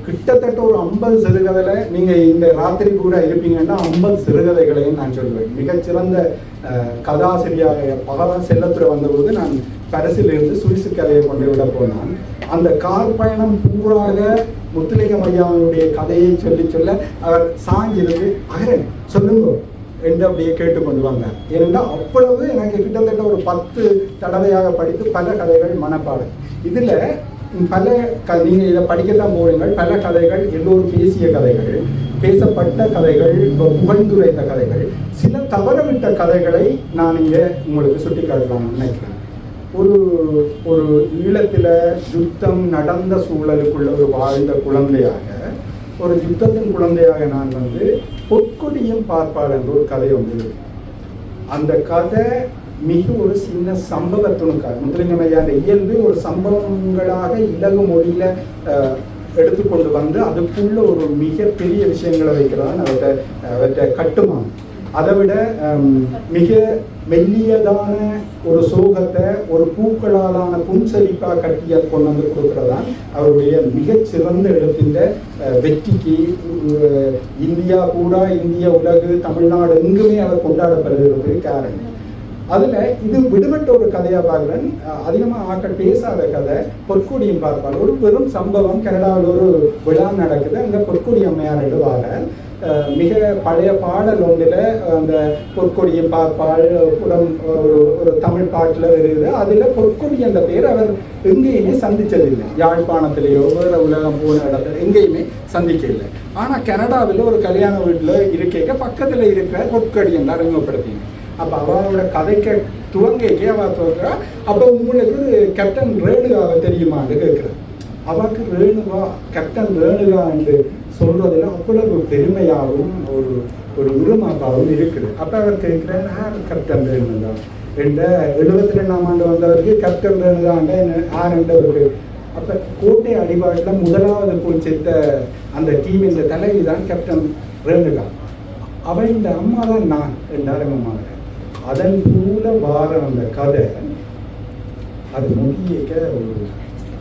கிட்டத்தட்ட ஒரு 50 சிறுகதையில் நீங்கள் இந்த ராத்திரி கூட இருப்பீங்கன்னா 50 சிறுகதைகளையும் நான் சொல்லுவேன். மிகச்சிறந்த கதாசிரியாக பகவான் செல்லத்துறை வந்தபோது நான் பரிசிலிருந்து சுவிசு கதையை கொண்டு விட போனான். அந்த கார் பயணம் பூராக முத்துலிங்கம் ஐயாவுடைய கதையை சொல்ல அவர் சாஞ்சிருந்து அகரன் சொல்லுங்க என்று அப்படியே கேட்டுக்கொண்டு வந்தார். ஏனென்றால் அவ்வளவு எனக்கு கிட்டத்தட்ட ஒரு 10 தடவையாக படித்து பல கதைகள் மனப்பாடம். இதில் பல நீங்கள் இதை படிக்கத்தான் போவீங்கள். பல கதைகள் எல்லோரும் பேசிய கதைகள், பேசப்பட்ட கதைகள், புகழ்ந்துரைத்த கதைகள், சில தவறவிட்ட கதைகளை நான் இங்கே உங்களுக்கு சுட்டி காட்டலாம்னு நினைக்கிறேன். ஒரு ஈழத்தில் யுத்தம் நடந்த சூழலுக்குள்ள ஒரு வாழ்ந்த குழந்தையாக, ஒரு யுத்தத்தின் குழந்தையாக நான் பொற்கொடியும் பார்ப்பாள் என்ற ஒரு கதை ஒன்று. அந்த கதை மிக ஒரு சின்ன சம்பவத்துணுக்காக முத்துலிங்கம் ஐயா அந்த இயல்பு ஒரு சம்பவங்களாக இலகு மொழியில் எடுத்துக்கொண்டு வந்து அதுக்குள்ள ஒரு மிகப்பெரிய விஷயங்களை வைக்கிறான் அவற்றை கட்டுமானம். அதை விட மிக மெல்லியதான ஒரு சோகத்தை ஒரு பூக்களாலான புன்சரிப்பாக கட்டிய கொண்டு வந்து கொடுக்குறதான் அவருடைய மிகச்சிறந்த எழுத்தின் வெற்றிக்கு. இந்தியா கூட, இந்திய உலகு, தமிழ்நாடு எங்குமே அவர் கொண்டாடப்படுகிறது காரணம். அதில் இது விடுபட்ட ஒரு கதையாக பார்க்குறேன். அதிகமாக ஆக்கள் பேசாத கதை பொற்கொடியும் பார்ப்பாள். ஒரு பெரும் சம்பவம், கனடாவில் ஒரு விழா நடக்குது. அங்கே பொற்கொடி அம்மையார் எழுவார மிக பழைய பாடல் ஒன்றில் அந்த பொற்கொடியும் பார்ப்பாள் ஒரு தமிழ் பாட்டில் வருது. அதில் பொற்கொடி என்ற பேர் அவர் எங்கேயுமே சந்தித்ததில்லை. யாழ்ப்பாணத்திலேயோ வேறு உலகம் போன இடத்துல எங்கேயுமே சந்திக்கவில்லை. ஆனால் கனடாவில் ஒரு கல்யாண வீட்டில் இருக்க பக்கத்தில் இருக்கிற பொற்கொடி என்று அறிமுகப்படுத்திங்க. அப்போ அவளோட கதைக்க துவங்கிக்கே அவள் துவங்குறா. அப்போ உங்களுக்கு கேப்டன் ரேணுகாவை தெரியுமான்னு கேட்குறேன். அவளுக்கு ரேணுகா, கேப்டன் ரேணுகா என்று சொல்றதுல அவ்வளவு பெருமையாகவும் ஒரு உருமாப்பாகவும் இருக்குது. அப்போ அவர் கேட்குறேன், யார் கேப்டன் ரேணுகா என்ற 72ஆம் ஆண்டு வந்தவருக்கு கேப்டன் ரேணுகாண்ட யார் என்றவருக்கு. அப்போ கோட்டை அடிவாட்டில் முதலாவது போய் சேர்த்த அந்த டீமின் தலைவி தான் கேப்டன் ரேணுகா. அவள் இந்த அம்மா தான் நான் என்ற ஆரம்பமாக. அதன் போல வார அந்த கதை அது முடிக்க ஒரு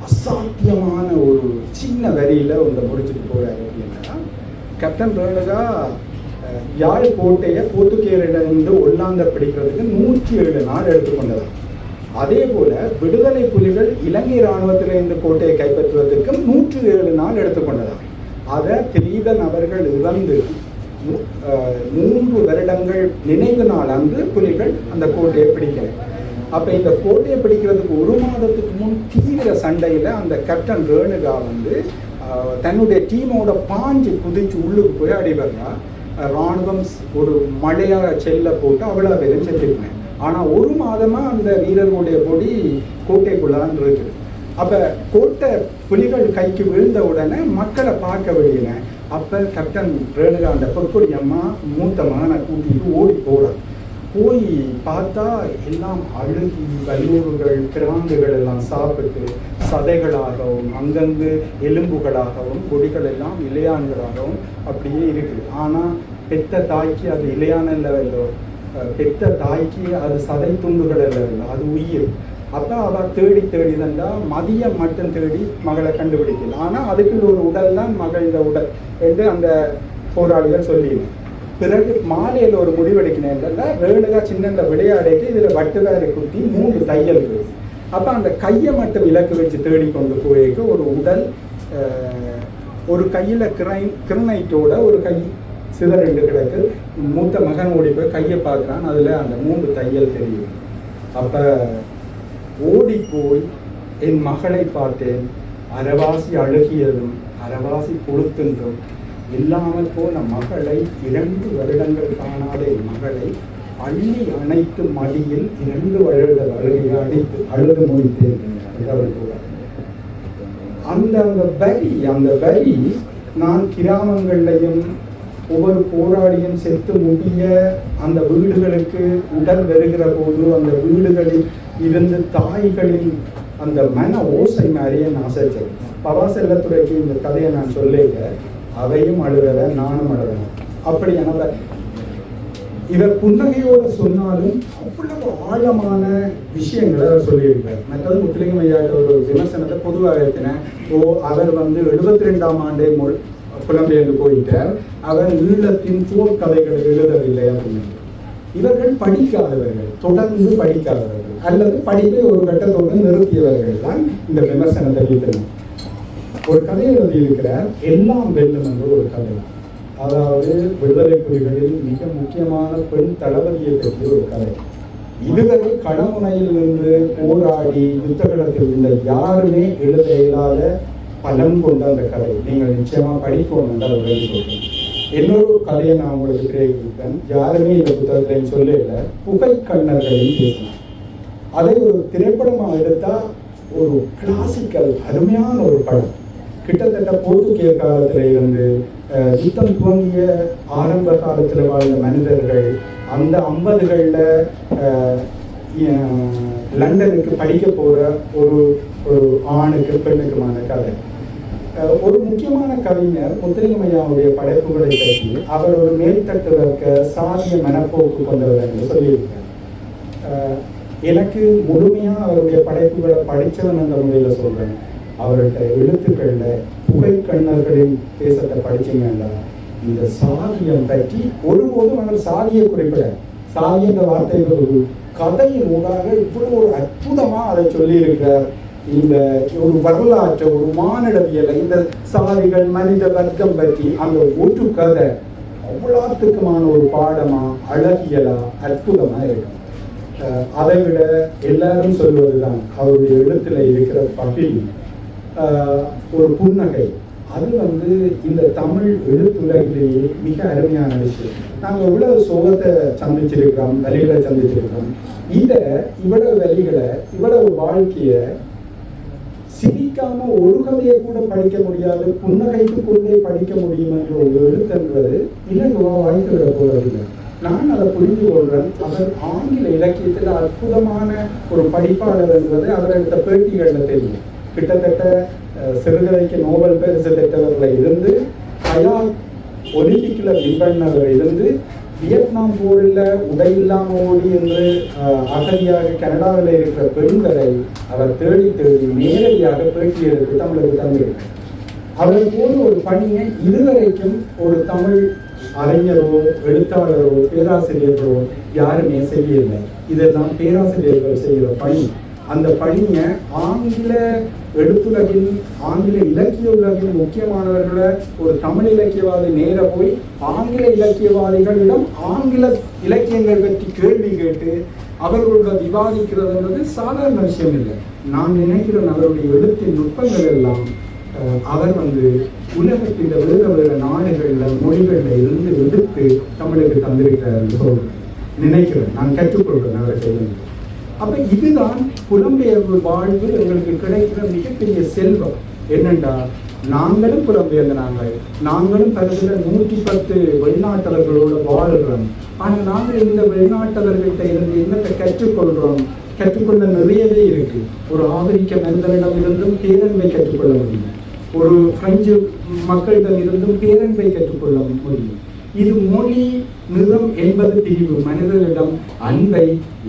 அசாத்தியமான ஒரு சின்ன வரியில் ஒன்றை முடிச்சுட்டு போகிறாரு. அப்படின்னா கேப்டன் ரேணுகா யாழ் கோட்டையை போர்த்துகேயரிடமிருந்து ஒல்லாந்த பிடிக்கிறதுக்கு 107 நாள் எடுத்துக்கொண்டதான். அதே போல விடுதலை புலிகள் இலங்கை இராணுவத்திலிருந்து கோட்டையை கைப்பற்றுவதற்கு 107 நாள் எடுத்துக்கொண்டதான். அதை திலீபன் அவர்கள் இறந்து 3 வருடங்கள் நினைவு நாள் அன்று புலிகள் அந்த கோட்டையை பிடிக்கல. அப்போ இந்த கோட்டையை பிடிக்கிறதுக்கு 1 மாதத்துக்கு முன் தீவிர சண்டையில் அந்த கேப்டன் ரேணுகா தன்னுடைய டீமோட பாஞ்சு குதிச்சு உள்ளுக்கு போய் அடிபடுறா. இராணுவம் ஒரு மழையாக செல்ல போட்டு அவ்வளோ பேரும் செத்துருக்கேன். ஆனால் 1 மாதமாக அந்த வீரர்களுடைய பொடி கோட்டைக்குள்ளான் இருக்குது. அப்போ கோட்டை புலிகள் கைக்கு விழுந்த உடனே மக்களை பார்க்க வெளியில. அப்போ கேப்டன் ரேணுகா அந்த பொற்கொடி அம்மா மூத்த மகனை கூட்டிட்டு ஓடி போகிறான். போய் பார்த்தா எல்லாம் அழுகி வல்லூர்கள் கிராந்துகள் எல்லாம் சாப்பிட்டு சதைகளாகவும் அங்கங்கு எலும்புகளாகவும் கொடிகள் எல்லாம் இலையான்களாகவும் அப்படியே இருக்குது. ஆனால் பெத்த தாய்க்கு அது இலையான லெவலோ, பெத்த தாய்க்கு அது சதை துண்டுகள் லெவலோ, அது உயிர். அப்போ அவள் தேடி தந்தா மதியம் மட்டும் தேடி மகளை கண்டுபிடிக்கல. ஆனால் அதுக்குள்ள ஒரு உடல் தான் மகளிட உடல் என்று அந்த போராளிகள் சொல்லினேன். பிறகு மாலையில் ஒரு முடிவெடுக்கினேன். ரேணுகா சின்ன விளையாடைக்கு இதில் வட்டுவாரி குத்தி 3 தையல் இருக்குது. அப்போ அந்த கையை மட்டும் இலக்கு வச்சு தேடிக்கொண்டு போயிருக்கு ஒரு உடல். ஒரு கையில் கிரனைட்டோட ஒரு கை சிதறண்டு கிடக்கு. மூத்த மகன் ஓடி போய் கையை பார்க்குறான். அதில் அந்த 3 தையல் தெரியும். அப்போ ஓடி போய் என் மகளை பார்த்தேன். அரைவாசி அழுகியதும் அரைவாசி கொளுத்தென்றும் இல்லாமல் போன மகளை 2 வருடங்கள் காணாத மகளை அள்ளி அணைத்து மடியில் 2 வருட அழுகை அணைத்து அழுது முடித்தேன் என்று அவர் கூறார். அந்த வரி நான் கிராமங்களையும் ஒவ்வொரு போராளியும் செத்து முடிய அந்த வீடுகளுக்கு உடல் வருகிற போது அந்த வீடுகளில் இருந்து தாய்களின் அந்த மன ஓசை மாதிரியே நான் அசைச்சேன். பவா செல்லத்துறைக்கு இந்த கதையை நான் சொல்லிக்க அவையும் அழுதல நானும் அழுதேன். அப்படியான இவர் புன்னகையோடு சொன்னாலும் அவ்வளவு ஆழமான விஷயங்களை அவர் சொல்லியிருக்கார். மற்றது முத்துலிங்கம் ஐயாட்ட ஒரு விமர்சனத்தை பொதுவாக இருக்கிறேன். அவர் 72ஆம் ஆண்டே புலம்பெயர்ந்து போயிட்டார், அவர் ஈழத்தின் போர் கதைகளை எழுதவில்லை அப்படின்னு. இவர்கள் படிக்காதவர்கள், தொடர்ந்து படிக்காதவர்கள், அல்லது படிப்பை ஒரு கட்டத்தோடு நிறுத்தியவர்கள் தான் இந்த விமர்சனத்தை எழுதினார். ஒரு கதை எழுதியிருக்கிறார், எல்லாம் வெல்லும் என்று ஒரு கதை. அதாவது விடுதலை புலிகளில் மிக முக்கியமான பெண் தளபதியை பற்றிய ஒரு கதை. இதுவரை களமுனையில் நின்று போராடி யுத்தகலத்தில் உள்ள யாருமே எழுத இயலாத பலம் கொண்ட அந்த கதை. நீங்கள் நிச்சயமா படிக்கணும் என்று அவர் சொல்றேன். இன்னொரு கதையை நான் உங்களுக்கு தெரிவிப்பேன். யாருமே இந்த புத்தகத்தையும் சொல்லல, புகைக்கண்ணர்களையும் பேசினேன். அதை ஒரு திரைப்படமாக எடுத்தா ஒரு கிளாசிக்கல் அருமையான ஒரு படம். கிட்டத்தட்ட போர்த்துகேய காலத்தில் இருந்து யுத்தம் துவங்கிய ஆரம்ப காலத்தில் வாழ்ந்த மனிதர்கள் அந்த 50களில் லண்டனுக்கு படிக்க போகிற ஒரு ஆணுக்கு பெண்ணுக்குமான கதை. ஒரு முக்கியமான கவிஞர் முத்துலிங்கம் ஐயாவுடைய படைப்புகளை பற்றி அவர் ஒரு மேல்தட்டு வர்க்க சாதிய மனப்போக்கு கொண்டவர் என்று சொல்லியிருக்கார். எனக்கு முழுமையாக அவருடைய படைப்புகளை படித்தவன் என்ற முறையில் சொல்கிறேன். அவருடைய எழுத்துக்களில் புகைக்கண்ணர்களின் தேசத்தை படிச்சீங்கன்னா இந்த சாதியம் பற்றி ஒருபோதும் அவர் சாதியை குறிப்பிட, சாதி என்ற வார்த்தைகள் ஒரு கதையின் ஊடாக இவ்வளவு ஒரு அற்புதமாக அதை சொல்லியிருக்கிறார். இந்த ஒரு வரலாற்று ஒரு மானிடவியலை இந்த சாதிகள் மனித வர்க்கம் பற்றி அந்த ஒற்று கதை அவ்வளோத்துக்குமான ஒரு பாடமா அழகியலா அற்புதமா இருக்கும். அதை விட எல்லாரும் சொல்வதுதான் அவருடைய எழுத்துல இருக்கிற பகில் ஒரு புன்னகை. அது இந்த தமிழ் எழுத்துலகிலேயே மிக அருமையான விஷயம். நாங்கள் இவ்வளவு சோகத்தை சந்திச்சிருக்கிறோம், வலிகளை சந்திச்சிருக்கிறோம். இவ்வளவு வலிகளை இவ்வளவு வாழ்க்கையை சிரிக்காம ஒரு கதையை கூட படிக்க முடியாது, புன்னகைக்கு கொண்டே படிக்க முடியும் என்ற ஒரு எழுத்துன்றது இலங்குவா வாய்த்து விட போவதில்லை. நான் அதை புரிந்து கொள்றேன். அவர் ஆங்கில இலக்கியத்தில் அற்புதமான ஒரு படிப்பாளர் என்பது அவர் எடுத்த பேட்டிகளில் தெரியும். கிட்டத்தட்ட சிறுகதைக்கு நோபல் பரிசு பெற்றவர்கள் இருந்து, ஹயால் ஒலிம்பிக்கில் வின் பண்ணவர் இருந்து, வியட்நாம் போரில் உடையில்லாமல் ஓடி என்று அகதியாக கனடாவில் இருக்கிற பெண்களை அவர் தேடி நேரடியாக பேட்டி எடுத்து தமிழுக்கு தந்திருக்கிறார். அவரை போல ஒரு பணியை இதுவரைக்கும் ஒரு தமிழ் அறிஞரோ எழுத்தாளரோ பேராசிரியரோ யாருமே செய்யவில்லை. இதெல்லாம் பேராசிரியர்கள் செய்கிற பணி. அந்த பணியை ஆங்கில எழுத்துலகின் ஆங்கில இலக்கிய உலகின் முக்கியமானவர்களை ஒரு தமிழ் இலக்கியவாதி நேர போய் ஆங்கில இலக்கியவாதிகளிடம் ஆங்கில இலக்கியங்கள் பற்றி கேள்வி கேட்டு அவர்களோட விவாதிக்கிறதுன்றது சாதாரண விஷயம் இல்லை. நான் நினைக்கிறேன் அவருடைய எழுத்தின் நுட்பங்கள் எல்லாம் அவர் உலகத்தின் வேறு நாடுகளில் மொழிகளில் இருந்து எடுத்து தமிழுக்கு தந்திருக்கிறார் என்று நினைக்கிறேன். நான் கற்றுக்கொள்கிறேன் அவர்களை. அப்ப இதுதான் புலம்பெயர்வு வாழ்வு எங்களுக்கு கிடைக்கிற மிகப்பெரிய செல்வம். என்னென்றா, நாங்களும் புலம்பெயர்ந்த நாங்களும் தருகிற 110 வெளிநாட்டவர்களோடு வாழ்கிறோம். ஆனால் நாங்கள் இந்த வெளிநாட்டவர்கள்ட்ட இருந்து என்னத்தை கற்றுக்கொள்கிறோம்? கற்றுக்கொள்ள நிறையவே இருக்கு. ஒரு ஆப்பிரிக்க மனிதனிடம் இருந்தும் பேரன்பை கற்றுக்கொள்ள முடியும். ஒரு பிரெஞ்சு மக்களிடம் இருந்தும் பேரன்பை கற்றுக்கொள்ள முடியும். இது மொழி நிறம் என்பது பிரிவு. மனிதர்களிடம் அன்பை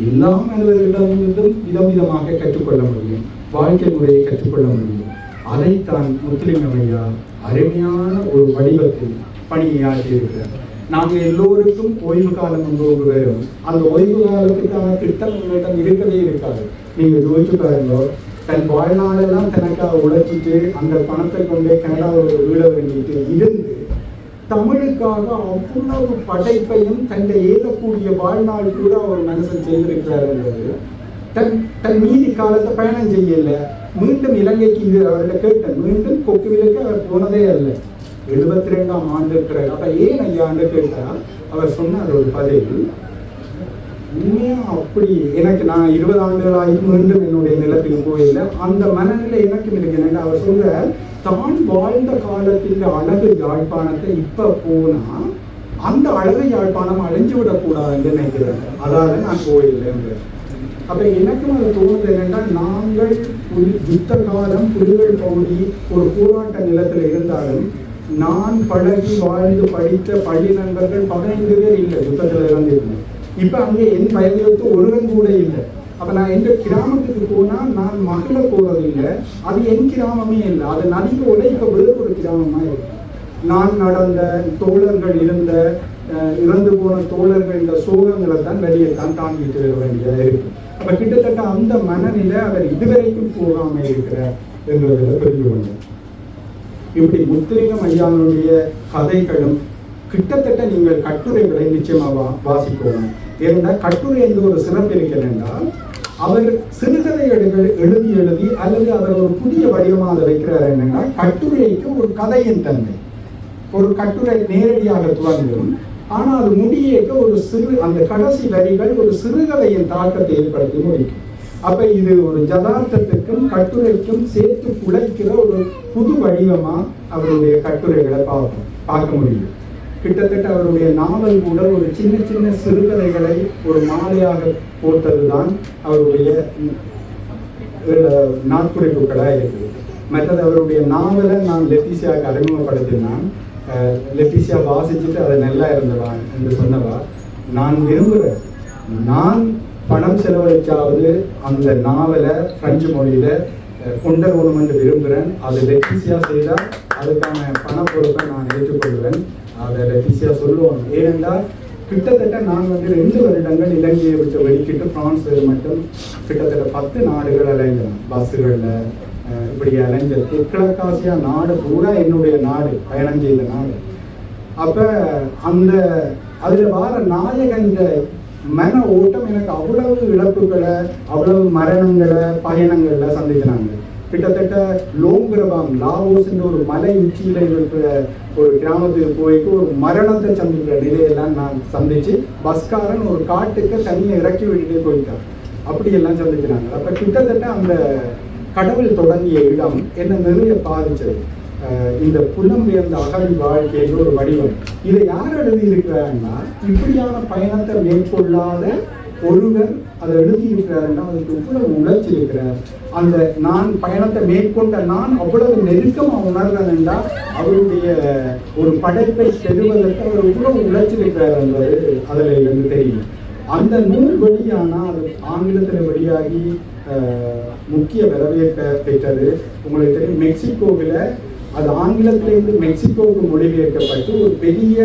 எல்லா மனிதர்களிடமிருந்தும் விதமாக கற்றுக்கொள்ள முடியும். வாழ்க்கை முறையை கற்றுக்கொள்ள முடியும். அதைத்தான் முத்துலிங்கம் ஐயா அருமையான ஒரு வடிவத்தில் பணியாற்றி இருக்கிறார். நாங்கள் எல்லோருக்கும் ஓய்வு காலம் ஒன்று வரும். அந்த ஓய்வு காலத்துக்கான திட்டம் எங்களிடம் இருக்கவே இருக்காது. நீங்கள் யோசிச்சு பாருங்க, தன் வாழ்நாளெல்லாம் தனக்காக உழைச்சிட்டு அந்த பணத்தை கொண்டே கனடாவில் வீழ வேண்டிட்டு இருந்து தமிழுக்காக அவ்வளவு படைப்பையும் தன்னை ஏறக்கூடிய வாழ்நாள் கூட ஒரு மனுஷன் செய்திருக்கிறார் என்பது தன் மீதி காலத்தை பயணம் செய்யல. மீண்டும் இலங்கைக்கு இது அவர்கிட்ட கேட்டேன். மீண்டும் கொக்குவிலுக்கு அவர் போனதே அல்ல. 72ஆம் ஆண்டு இருக்கிறார். அப்ப ஏன் ஐயாண்டு கேட்டா அவர் சொன்னார் ஒரு பதில், உண்மையா அப்படி எனக்கு நான் 20 ஆண்டுகள் ஆகியும் மீண்டும் என்னுடைய நிலத்துக்கு போயில அந்த மனநிலை எனக்கு இருக்கு. அவர் சொல்ற தான் வாழ்ந்த காலத்தில் அழகு யாழ்ப்பாணத்தை இப்ப போனா அந்த அழகு யாழ்ப்பாணம் அழிஞ்சு விடக்கூடாதுன்னு நினைக்கிறாங்க. அதாவது நான் போயில்லை. அப்ப எனக்கும் அது தோணுது என்னன்னா, நாங்கள் யுத்த காலம் புலிகள் பகுதி ஒரு போராட்ட நிலத்தில் இருந்தாலும் நான் பழகி வாழ்ந்து படித்த பள்ளி நண்பர்கள் 15 பேர் இல்லை யுத்தத்தில் இறந்திருந்தேன். இப்ப அங்கே என் வயதிற்கு ஒருவன் கூட இல்லை. அப்ப நான் எந்த கிராமத்துக்கு போனா நான் மகள போறதில்லை. அது என் கிராமமே இல்லை. அது நதி போல இப்ப வேறு ஒரு கிராமமா இருக்கு. நான் நடந்த தோழர்கள் இருந்த இறந்து போன தோழர்கள் இந்த சோகங்களை தான் வெளியே தான் தாங்கிட்டு வர வேண்டியதா இருக்கு. அப்ப கிட்டத்தட்ட அந்த மனநிலை அவர் இதுவரைக்கும் போகாம இருக்கிறார் என்பதில் புரிந்து கொண்டேன். இப்படி முத்துலிங்கம் ஐயாவுடைய கதைகளும் கிட்டத்தட்ட நீங்கள் கட்டுரைகளை நிச்சயமா வாசிக்கணும். ஏன்னா கட்டுரை என்ற ஒரு சிறப்பு இருக்கிறால் அவர் சிறுகதைகள் எழுதி அல்லது அவர் ஒரு புதிய வடிவமாக வைக்கிறார். என்னன்னா கட்டுரைக்கு ஒரு கதையின் தன்மை. ஒரு கட்டுரை நேரடியாக துவங்கும், ஆனால் அது முடியேக்க ஒரு அந்த கடைசி வரிகள் ஒரு சிறுகதையின் தாக்கத்தை ஏற்படுத்தி முடிக்கும். அப்ப இது ஒரு யதார்த்தத்துக்கும் கட்டுரைக்கும் சேர்த்து குலைக்கிற ஒரு புது வடிவமா அவருடைய கட்டுரைகளை பார்க்க முடியும். கிட்டத்தட்ட அவருடைய நாவல் கூட ஒரு சின்ன சின்ன சிறுகதைகளை ஒரு மாலையாக போட்டதுதான் அவருடைய நாட்குறிப்புகளாக இருக்குது. மற்றது அவருடைய நாவலை நான் லெட்டிசியாவுக்கு அறிமுகப்படுத்தினான். லெட்டிசியா வாசிச்சுட்டு அதை நல்லா இருந்தவா என்று சொன்னவா, நான் விரும்புகிறேன், நான் பணம் செலவழிச்சாவது அந்த நாவலை பிரெஞ்சு மொழியில கொண்டு வரணும் என்று விரும்புகிறேன். அது லெட்டிசியா செய்தால் அதுக்கான பண பொறுப்பை நான் ஏற்றுக்கொள்வேன். அதை லெட்டிசியா சொல்லுவோம். ஏனென்றால் கிட்டத்தட்ட நான் 2 வருடங்கள் இலங்கையை விட்டு வெளிக்கிட்டு பிரான்ஸ் மட்டும் கிட்டத்தட்ட 10 நாடுகள் அலைஞ்சேன். பஸ்ஸுகளில் இப்படி அலைஞ்சது. தெற்கிழக்காசியா நாடு பூரா என்னுடைய நாடு, பயணம் செய்த நாடு. அப்ப அந்த அதுல வார நாயகன்ற மன ஓட்டம் எனக்கு அவ்வளவு இழப்புகளை, அவ்வளவு மரணங்களை, பயணங்கள்ல சந்திக்கிறாங்க. கிட்டத்தட்ட லோங்கிரபாம் லாவோஸ் ஒரு மலை உச்சியில இருக்கிற ஒரு கிராமத்துக்கு போயிட்டு ஒரு மரணத்தை சந்திக்கிற நிலையெல்லாம் நான் சந்திச்சு, பஸ்காரன் ஒரு காட்டுக்கு தனியை இறக்கி விட்டுட்டே போயிட்டான். அப்படியெல்லாம் சந்திக்கிறாங்க. அப்ப கிட்டத்தட்ட அந்த கடவுள் தொடங்கிய இடம் என்ன நிறைய பாதிச்சது. இந்த புலம்பெயர்ந்த அகழி வாழ்க்கைன்ற ஒரு வடிவம். இதை யார் எழுதி இருக்கிறாங்கன்னா, இப்படியான பயணத்தை மேற்கொள்ளாத ஒருவர் அதை எழுதி இருக்கிறாருன்னா அதுக்கு இவ்வளவு உழைச்சி இருக்கிறார். அந்த நான் பயணத்தை மேற்கொண்ட நான் அவ்வளவு நெருக்கமாக உணர்றேன்டா அவருடைய ஒரு படைப்பை பெறுவதற்கு அவர் இவ்வளவு உழைச்சிருக்கிறார் என்பது அதில் எனக்கு தெரியும். அந்த நூல் வெளியானால் அது ஆங்கிலத்தில் வெளியாகி முக்கிய வரவேற்பை பெற்றது. உங்களுக்கு தெரியும், மெக்சிகோவில் அது ஆங்கிலத்திலிருந்து மெக்சிகோவுக்கு மொழிபெயர்க்கப்பட்டு ஒரு பெரிய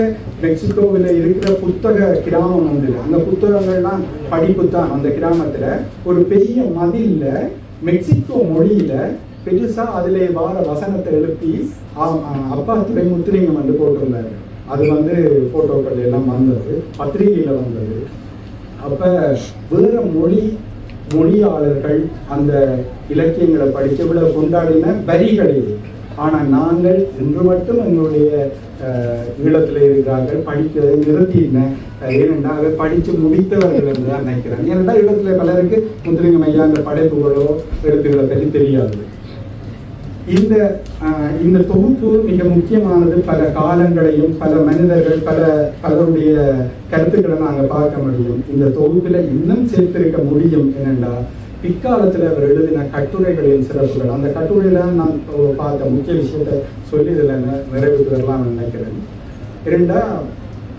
மெக்சிகோவில் இருக்கிற புத்தக கிராமம் உண்டு. அந்த புத்தகங்கள்லாம் படிப்பு தான். அந்த கிராமத்தில் ஒரு பெரிய மதில்ல மெக்சிகோ மொழியில பெருசா அதிலே வார வசனத்தை எழுப்பி அப்பா துறை முத்துலிங்கம் வந்து போட்டிருந்தாரு. அது போட்டோக்கள் எல்லாம் வந்தது, பத்திரிகையில வந்தது. அப்ப வேற மொழியாளர்கள் அந்த இலக்கியங்களை படிக்க விட கொண்டாடின வரிகளே. ஆனால் நாங்கள் இன்று மட்டும் எங்களுடைய ஈழத்தில் இருக்கிறார்கள் படிக்கிறதை நிறுத்தினேன். ஏனென்றால் அதை படித்து முடித்தவர்கள் என்று தான் நினைக்கிறேன். ஏனென்றால் ஈழத்தில் பலருக்கு முத்துலிங்கம் ஐயா அந்த படைப்புகளோ எழுத்துக்களை பற்றி தெரியாது. இந்த தொகுப்பு மிக முக்கியமானது. பல காலங்களையும் பல மனிதர்கள் பலருடைய கருத்துக்களை நாங்கள் பார்க்க முடியும். இந்த தொகுப்பில் இன்னும் சேர்த்திருக்க முடியும். என்னென்றால் பிற்காலத்தில் அவர் எழுதின கட்டுரைகளின் சிறப்புகள். அந்த கட்டுரையில நான் பார்த்த முக்கிய விஷயத்தை சொல்லி இதில் நிறைவு பெறலாம் நினைக்கிறேன்.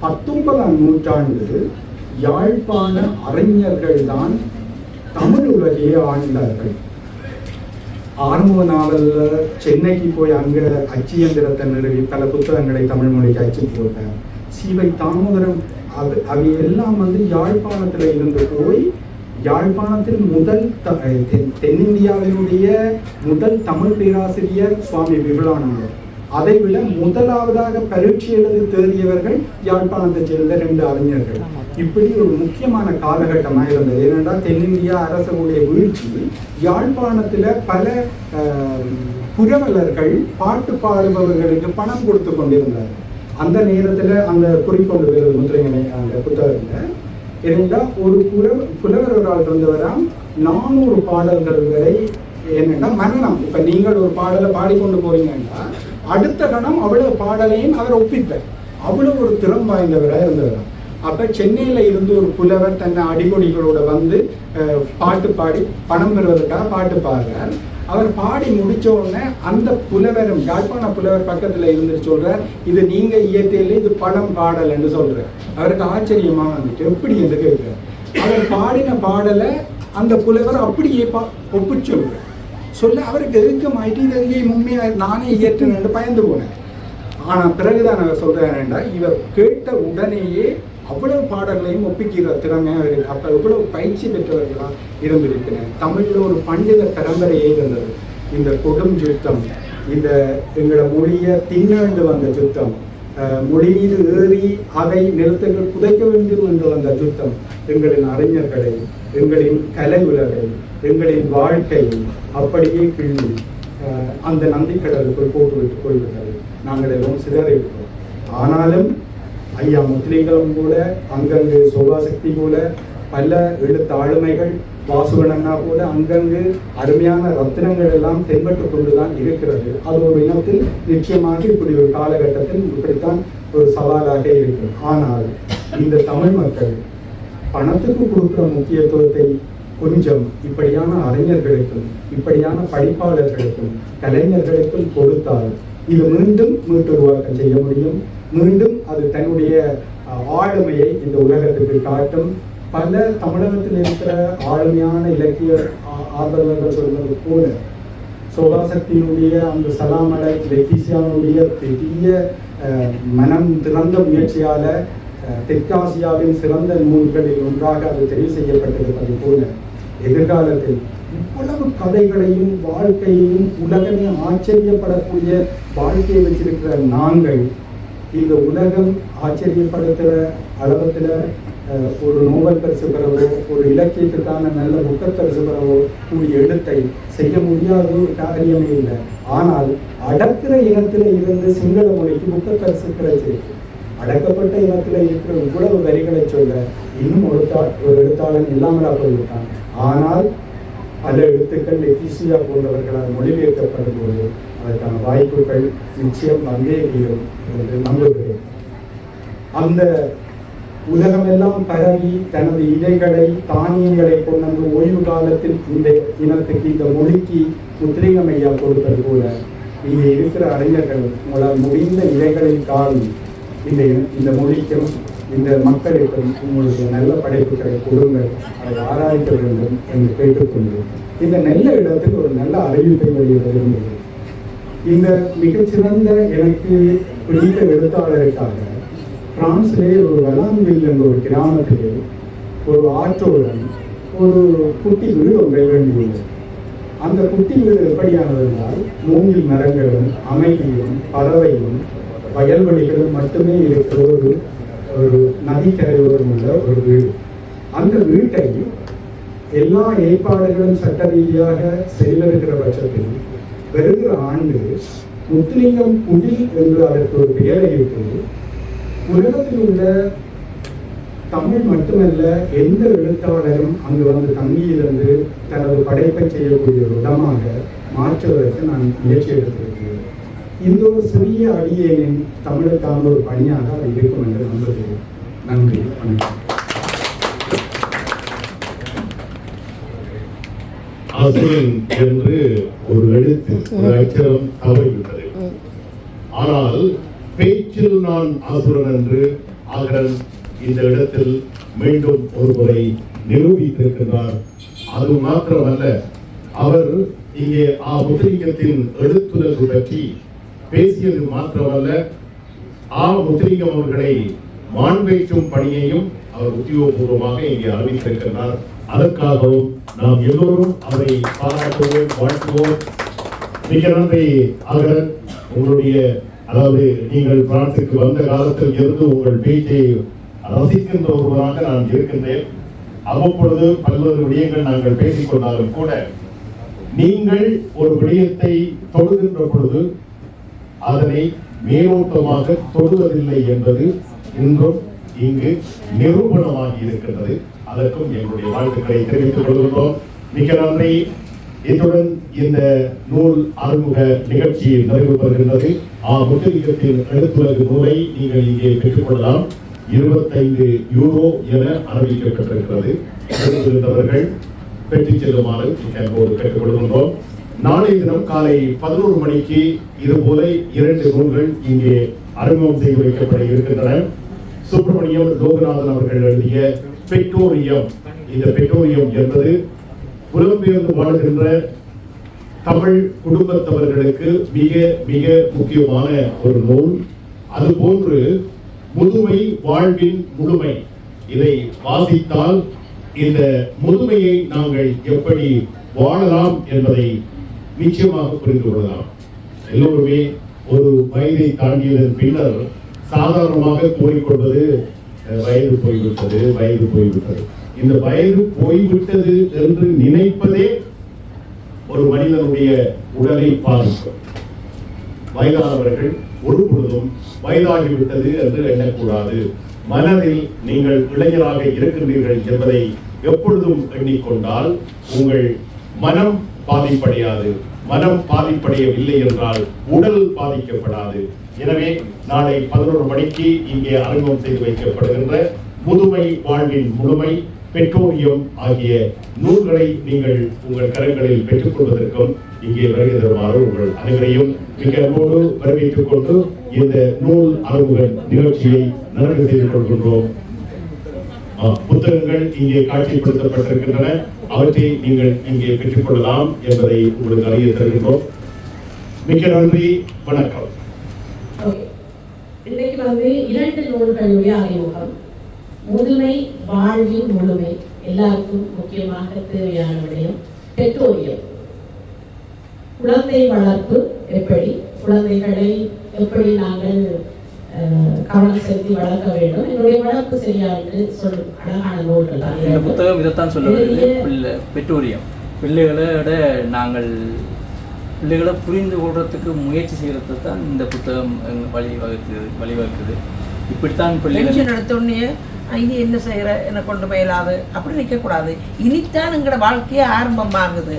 19ஆம் நூற்றாண்டு யாழ்ப்பாண அறிஞர்கள் தான் தமிழ் உலகையே ஆண்டார்கள். ஆரம்ப நாவல்ல சென்னைக்கு போய் அங்கே அச்சியந்திரத்தை நிறுவி பல புத்தகங்களை தமிழ் மொழிக்கு அச்சு போட்டார். சிவை தாமோதரம் அவை எல்லாம் யாழ்ப்பாணத்தில் இருந்து போய் யாழ்ப்பாணத்தில் முதல் தென்னிந்தியாவினுடைய முதல் தமிழ் பேராசிரியர் சுவாமி விபுலானந்தர். அதைவிட முதலாவதாக பரீட்சை எழுதி தேறியவர்கள் யாழ்ப்பாணத்தைச் சேர்ந்த 2 அறிஞர்கள். இப்படி ஒரு முக்கியமான காலகட்டமாக இருந்தது. ஏனென்றால் தென்னிந்தியா அரசுடைய வீழ்ச்சி யாழ்ப்பாணத்தில் பல புரவலர்கள் பாட்டு பாடுபவர்களுக்கு பணம் கொடுத்து கொண்டிருந்தார். அந்த நேரத்தில் அந்த குறிக்கொண்டு வருவது முத்திரையனை அந்த புத்தகத்தில் இருந்தால் ஒரு புலவர் ஒரு ஆள் இருந்தவராம் 400 பாடல்கள் வரை என்னென்னா மனநம். இப்போ நீங்கள் ஒரு பாடலை பாடிக்கொண்டு போறீங்கன்னா அடுத்த கணம் அவ்வளவு பாடலையும் அவர் ஒப்பிப்பார். அவ்வளவு ஒரு திறம் வாய்ந்தவராக இருந்தவராம். அப்போ சென்னையில் இருந்து ஒரு புலவர் தன்னை அடிக்கொடிகளோட வந்து பாட்டு பாடி பணம் பெறுவதற்காக பாட்டு பாடுறார். அவர் பாடி முடிச்ச உடனே அந்த புலவரும் யாழ்ப்பாண புலவர் பக்கத்தில் இருந்துட்டு சொல்றார், இது நீங்க இயற்கையில இது பணம் பாடல் என்று சொல்றார். அவருக்கு ஆச்சரியமா வந்துட்டு எப்படி என்று கேட்கிறார். அவர் பாடின பாடலை அந்த புலவர் அப்படியே ஒப்பிச்சு சொல்றார். சொல்ல அவருக்கு எதுக்கமாயிட்டு இதை உண்மையா நானே இயற்றினு பயந்து போனேன். ஆனா பிறகுதான் அவர் சொல்றாருண்டா இவர் கேட்ட உடனேயே அவ்வளவு பாடல்களையும் ஒப்பிக்கிற திறமையா இருக்கு. அப்ப எவ்வளவு பயிற்சி பெற்றவர்களா இருந்திருக்கிறேன். தமிழ்ல ஒரு பண்டித பரம்பரையே இருந்தது. இந்த கொடும் யுத்தம், இந்த எங்களோட மொழியை தின்னண்டு வந்த யுத்தம், மொழி மீது ஏறி அதை நிலத்துகள் புதைக்க வேண்டும் என்று வந்த யுத்தம், எங்களின் அறிஞர்களை, எங்களின் கலை உலகை, எங்களின் வாழ்க்கையை அப்படியே கிள்ளி அந்த நந்திக்கடலுக்குள் போட்டுவிட்டு போய்விட்டது. நாங்கள் எல்லாம் சிதறிவிட்டோம். ஆனாலும் ஐயா முத்துலிங்கம் போல, அங்கங்கு சோபாசக்தி போல பல எழுத்தாளுமைகள், வாசுவனண்ணா போல அங்கங்கு அருமையான ரத்தினங்கள் எல்லாம் தென்பட்டு கொண்டுதான் இருக்கிறது. அது ஒரு இனத்தில் நிச்சயமாக இப்படி ஒரு காலகட்டத்தில் இப்படித்தான் ஒரு சவாலாக இருக்கும். ஆனால் இந்த தமிழ் மக்கள் பணத்துக்கு கொடுக்குற முக்கியத்துவத்தை கொஞ்சம் இப்படியான அறிஞர்களுக்கும் இப்படியான படிப்பாளர்களுக்கும் கலைஞர்களுக்கும் கொடுத்தால் இது மீண்டும் மீட்டுருவாக்கம் செய்ய முடியும். மீண்டும் அது தன்னுடைய ஆளுமையை இந்த உலகத்துக்கு காட்டும். பல தமிழகத்தில் இருக்கிற ஆளுமையான இலக்கிய ஆதரவர்கள் சொல்வது போல சோபாசக்தியினுடைய அந்த சலாமலை லெத்திசியானுடைய பெரிய மனம் திறந்த முயற்சியால தெற்காசியாவின் சிறந்த நூல்களில் ஒன்றாக அது தெரிவு செய்யப்பட்டிருப்பது போல எதிர்காலத்தில் இவ்வளவு கதைகளையும் வாழ்க்கையையும் உலகமே ஆச்சரியப்படக்கூடிய வாழ்க்கையை வச்சிருக்கிற நாங்கள் இந்த உலகம் ஆச்சரியப்படுத்துகிற அளவத்தில் ஒரு நோபல் பரிசு பெறவோ ஒரு இலக்கியத்துக்கான நல்ல புத்தக பரிசு பெறவோ கூடிய எழுத்தை செய்ய முடியாத ஒரு காரியமே இல்லை. ஆனால் அடக்கிற இனத்தில் இருந்து சிங்கள மொழிக்கு புத்தக பரிசு கிடைச்சிருக்கு. அடக்கப்பட்ட இனத்தில் இருக்கிற இவ்வளவு வரிகளை சொல்ல இன்னும் ஒரு எழுத்தாளன் இல்லாமலா போய்விட்டான். ஆனால் பல எழுத்துக்கள் லெத்திசியா போன்றவர்களால் மொழிபெயர்க்கப்படும் போது அதற்கான வாய்ப்புகள் நிச்சயம் வந்தேறியும் என்று நம்புகிறேன். அந்த உலகமெல்லாம் பரவி தனது இலைகளை தானியங்களை கொண்டு ஓய்வு காலத்தில் இந்த இனத்துக்கு இந்த மொழிக்கு முத்திரையம் ஐயா கொடுப்பது போல இங்கே இருக்கிற அறிஞர்கள் உங்களால் முடிந்த இலைகளில் காணி இந்த மொழிக்கும் இந்த மக்களுக்கும் உங்களுக்கு நல்ல படைப்புகளை கொடுங்கள், அதை ஆராய்க்க வேண்டும் என்று கேட்டுக்கொண்டு இந்த நல்ல இடத்தில் ஒரு நல்ல அறிவிப்பை வெளியிட விரும்புகிறேன். இந்த மிகச்சிறந்த எனக்கு பிடித்த எழுத்தாளருக்காக பிரான்சிலே ஒரு வலான்வில் என்ற ஒரு கிராமத்திலே ஒரு ஆற்றோடன் ஒரு குட்டி வீடு ஒன்றை வேண்டியுள்ளது. அந்த குட்டி வீடு எப்படியானது என்றால் மூங்கில் மரங்களும் அமைதியும் பறவையும் வயல்வெளிகளும் மட்டுமே இருக்கிற ஒரு நதிக்கரையோரம் உள்ள ஒரு வீடு. அந்த வீட்டை எல்லா ஏற்பாடுகளும் சட்ட ரீதியாக செயலிருக்கிற பட்சத்தில் வருகிற ஆண்டு முத்துலிங்கம் குடில் என்று அதற்கு ஒரு பெயரையிட்டு உலகத்தில் உள்ள தமிழ் மட்டுமல்ல எந்த எழுத்தாளரும் அங்கு வந்து தங்கியிருந்து தனது படைப்பை செய்யக்கூடிய ஒரு இடமாக மாற்றுவதற்கு நான் முயற்சி எடுத்திருக்கிறேன். இந்த ஒரு சிறிய அடியேனின் தமிழுக்கான ஒரு பணியாக அது இருக்கும் என்று நம்புகிறேன். நன்றி, வணக்கம். அசுரன் என்று ஒரு எழுத்து ஒரு அச்சரம் தவறிவிட்டது. ஆனால் பேச்சில் நான் அசுரன் என்று அகரன் இந்த இடத்தில் மீண்டும் ஒரு முறை நிரூபித்திருக்கிறார். அது மாத்திரமல்ல, அவர் இங்கே முத்துலிங்கத்தின் எழுத்துலகு பற்றி பேசியது மாத்திரமல்ல, முத்துலிங்கம் அவர்களை மாண்பேற்றும் பணியையும் அவர் உத்தியோகபூர்வமாக இங்கே அறிவித்திருக்கிறார். அதற்காகவும் நாம் எல்லோரும் அவரை பாராட்டுவோம், வாழ்த்துவோம். மிக நன்றி அகரன். உங்களுடைய அதாவது நீங்கள் பிரான்சுக்கு வந்த காலத்தில் இருந்து உங்கள் பேச்சை ரசிக்கின்ற ஒருவராக நான் இருக்கின்றேன். அவ்வப்பொழுது பல்வேறு விடயங்கள் நாங்கள் பேசிக்கொண்டாலும் கூட நீங்கள் ஒரு விடயத்தை தொடுகின்ற பொழுது அதனை மேலோட்டமாக தொடுவதில்லை என்பது இன்றும் இங்கு நிரூபணமாகி இருக்கின்றது. அதற்கும் எங்களுடைய வாழ்த்துக்களை தெரிவித்துக் கொள்கின்றோம். மிக நன்றி. இத்துடன் இந்த நூல் அறிமுக நிகழ்ச்சி நிறைவு பெறுகின்றது. முத்தலிங்கத்தின் எழுத்துலகு நூலை நீங்கள் இங்கே பெற்றுக்கொள்ளலாம். 25 யூரோ என அறிவிக்கப்பட்டிருக்கிறது. எழுதுகின்றவர்கள் பெற்றுச் செல்லுமாறு என்போடு கேட்டுக்கொள்கின்றோம். நாளைய தினம் காலை 11 மணிக்கு இதுபோல 2 நூல்கள் இங்கே அறிமுகம் செய்து வைக்கப்பட இருக்கின்றன. சுப்பிரமணியம் லோகநாதன் அவர்கள் எழுதிய பெற்றோரியம். இந்த பெற்றோரியம் என்பது புலம்பெயர்ந்து வாழ்கின்ற தமிழ் குடும்பத்தவர்களுக்கு மிக மிக முக்கியமான ஒரு நூல். அதுபோன்று முதுமை வாழ்வின் முழுமை. இதை வாசித்தால் இந்த முதுமையை நாங்கள் எப்படி வாழலாம் என்பதை நிச்சயமாக புரிந்து கொள்ளலாம். எல்லோருமே ஒரு வயதை தாண்டியதன் பின்னர் சாதாரணமாக கூறிக்கொள்வது வயது போய்விட்டது. இந்த வயது போய்விட்டது என்று நினைப்பதே ஒரு மனிதனுடைய உடலை பாதிக்கும். வயதானவர்கள் ஒரு பொழுதும் வயதாகிவிட்டது என்று எண்ணக்கூடாது. மனதில் நீங்கள் இளைஞராக இருக்கின்றீர்கள் என்பதை எப்பொழுதும் எண்ணிக்கொண்டால் உங்கள் மனம் பாதிப்படையாது. மனம் பாதிப்படையவில்லை என்றால் உடல் பாதிக்கப்படாது. எனவே நாளை 11 மணிக்கு இங்கே அறிமுகம் செய்து வைக்கப்படுகின்ற முதுமை வாழ்வின் முழுமை, பெற்றோரியம் ஆகிய நூல்களை நீங்கள் உங்கள் கரங்களில் பெற்றுக் கொள்வதற்கும் இங்கே வருகை தருமாறு உங்கள் அனைவரையும் மிக அன்போடு வரவேற்றுக் கொண்டு இந்த நூல் அறிமுக நிகழ்ச்சியை நிறைவு செய்து கொள்கின்றோம். புத்தகங்கள் இங்கே காட்சிப்படுத்தப்பட்டிருக்கின்றன. அவற்றை நீங்கள் இங்கே பெற்றுக் கொள்ளலாம் என்பதை உங்களுக்கு அறிய தருகின்றோம். மிக்க நன்றி. வணக்கம். இன்றைக்கு 2 நூல்களுடைய அறிமுகம். முதுமை வாழ்வின் முழுமை எல்லாருக்கும் முக்கியமாக தேவையான விடயம். பெற்றோரியம், குழந்தை வளர்ப்பு எப்படி, குழந்தைகளை எப்படி நாங்கள் கவனம் செலுத்தி வளர்க்க வேண்டும், என்னுடைய வளர்ப்பு சரியா என்று சொல்லும் அழகான நூல்கள். இந்த புத்தகம் இதைத்தான் சொல்லுவது. பெற்றோரியம் பிள்ளைகளோட நாங்கள் பிள்ளைகளை புரிந்து கொள்றதுக்கு முயற்சி செய்கிறது தான் இந்த புத்தகம் வழிவகுக்குது. இப்படித்தான் பிள்ளைகள் நடத்தோடனே இது என்ன செய்கிற என்னை கொண்டு போயிடாது அப்படி நிற்கக்கூடாது. இனித்தான் எங்களோட வாழ்க்கையே ஆரம்பமாகுது.